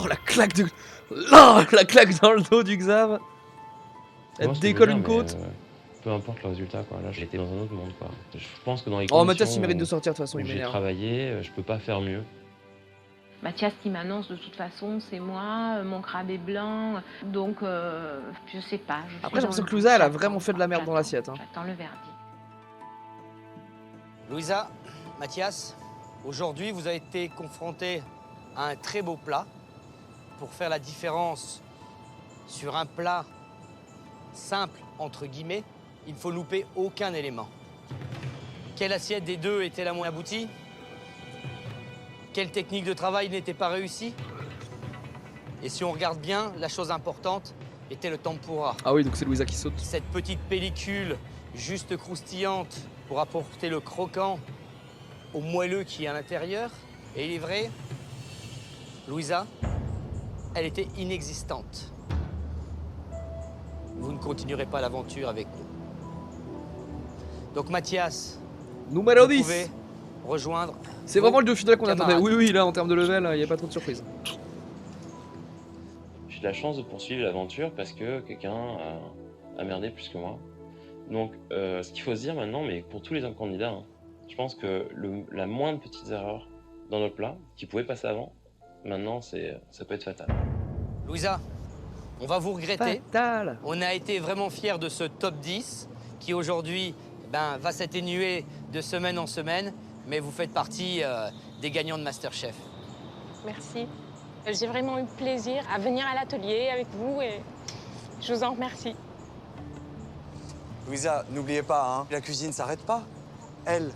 Oh la claque de... Là, la claque dans le dos du Xav. Elle Moi, ce que décolle je veux une dire, côte. Peu importe le résultat, quoi. Là, j'étais dans un autre monde, quoi. Je pense que dans les Oh, conditions Mathias, il mérite de sortir, de toute façon, où il j'ai m'énerve. travaillé, je peux pas faire mieux. Mathias qui m'annonce de toute façon, c'est moi, mon crabe est blanc, donc je sais pas. Après, j'ai l'impression que Louisa, elle a vraiment fait de la merde dans l'assiette. Hein. J'attends le verdict. Louisa, Mathias, aujourd'hui, vous avez été confrontés à un très beau plat. Pour faire la différence sur un plat simple, entre guillemets, il ne faut louper aucun élément. Quelle assiette des deux était la moins aboutie? Quelle technique de travail n'était pas réussie? Et si on regarde bien, la chose importante était le tempura. Ah oui, donc c'est Louisa qui saute. Cette petite pellicule juste croustillante pour apporter le croquant au moelleux qui est à l'intérieur. Et il est vrai, Louisa, elle était inexistante. Vous ne continuerez pas l'aventure avec nous. Donc Mathias, Numéro vous 10. pouvez rejoindre. C'est vraiment le duo final qu'on camarades. attendait. Oui, oui, là, en termes de level, il n'y a pas trop de surprises. J'ai de la chance de poursuivre l'aventure parce que quelqu'un a merdé plus que moi. Donc, ce qu'il faut se dire maintenant, mais pour tous les autres candidats, hein, je pense que la moindre petite erreur dans notre plat, qui pouvait passer avant, maintenant, ça peut être fatal. Louisa, on va vous regretter. Fatal. On a été vraiment fiers de ce top 10 qui aujourd'hui va s'atténuer de semaine en semaine, mais vous faites partie des gagnants de MasterChef. Merci. J'ai vraiment eu plaisir à venir à l'atelier avec vous et je vous en remercie. Louisa, n'oubliez pas, hein, la cuisine ne s'arrête pas. Elle,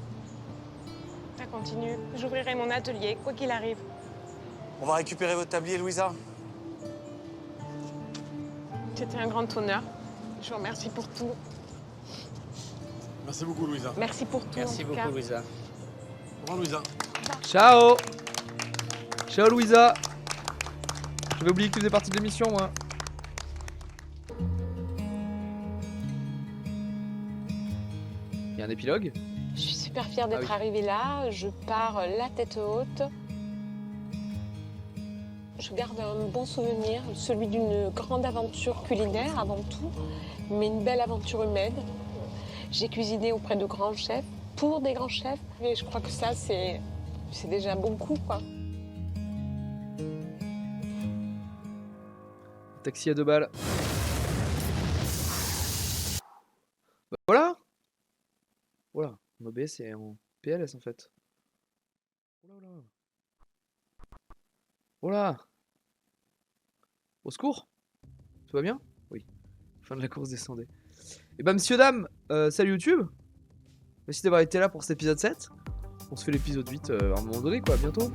Ça continue. J'ouvrirai mon atelier, quoi qu'il arrive. on va récupérer votre tablier, Louisa. C'était un grand honneur. Je vous remercie pour tout. Merci beaucoup, Louisa. Merci pour tout. Merci en tout cas. beaucoup, Louisa. Au revoir, Louisa. Ciao. Ciao, Louisa. J'avais oublié que tu faisais partie de l'émission, moi. Il y a un épilogue. Je suis super fière d'être Ah oui. arrivée là. Je pars la tête haute. Je garde un bon souvenir, celui d'une grande aventure culinaire avant tout, mais une belle aventure humaine. J'ai cuisiné auprès de grands chefs, pour des grands chefs, et je crois que ça, c'est déjà beaucoup, quoi. Taxi à 2 balles. Bah, voilà. Voilà. Mon OBS est en PLS en fait. Voilà. Au secours. Tout va bien? Oui. Fin de la course descendait. Et bah messieurs dames, salut YouTube. Merci d'avoir été là pour cet épisode 7. On se fait l'épisode 8 à un moment donné quoi, bientôt.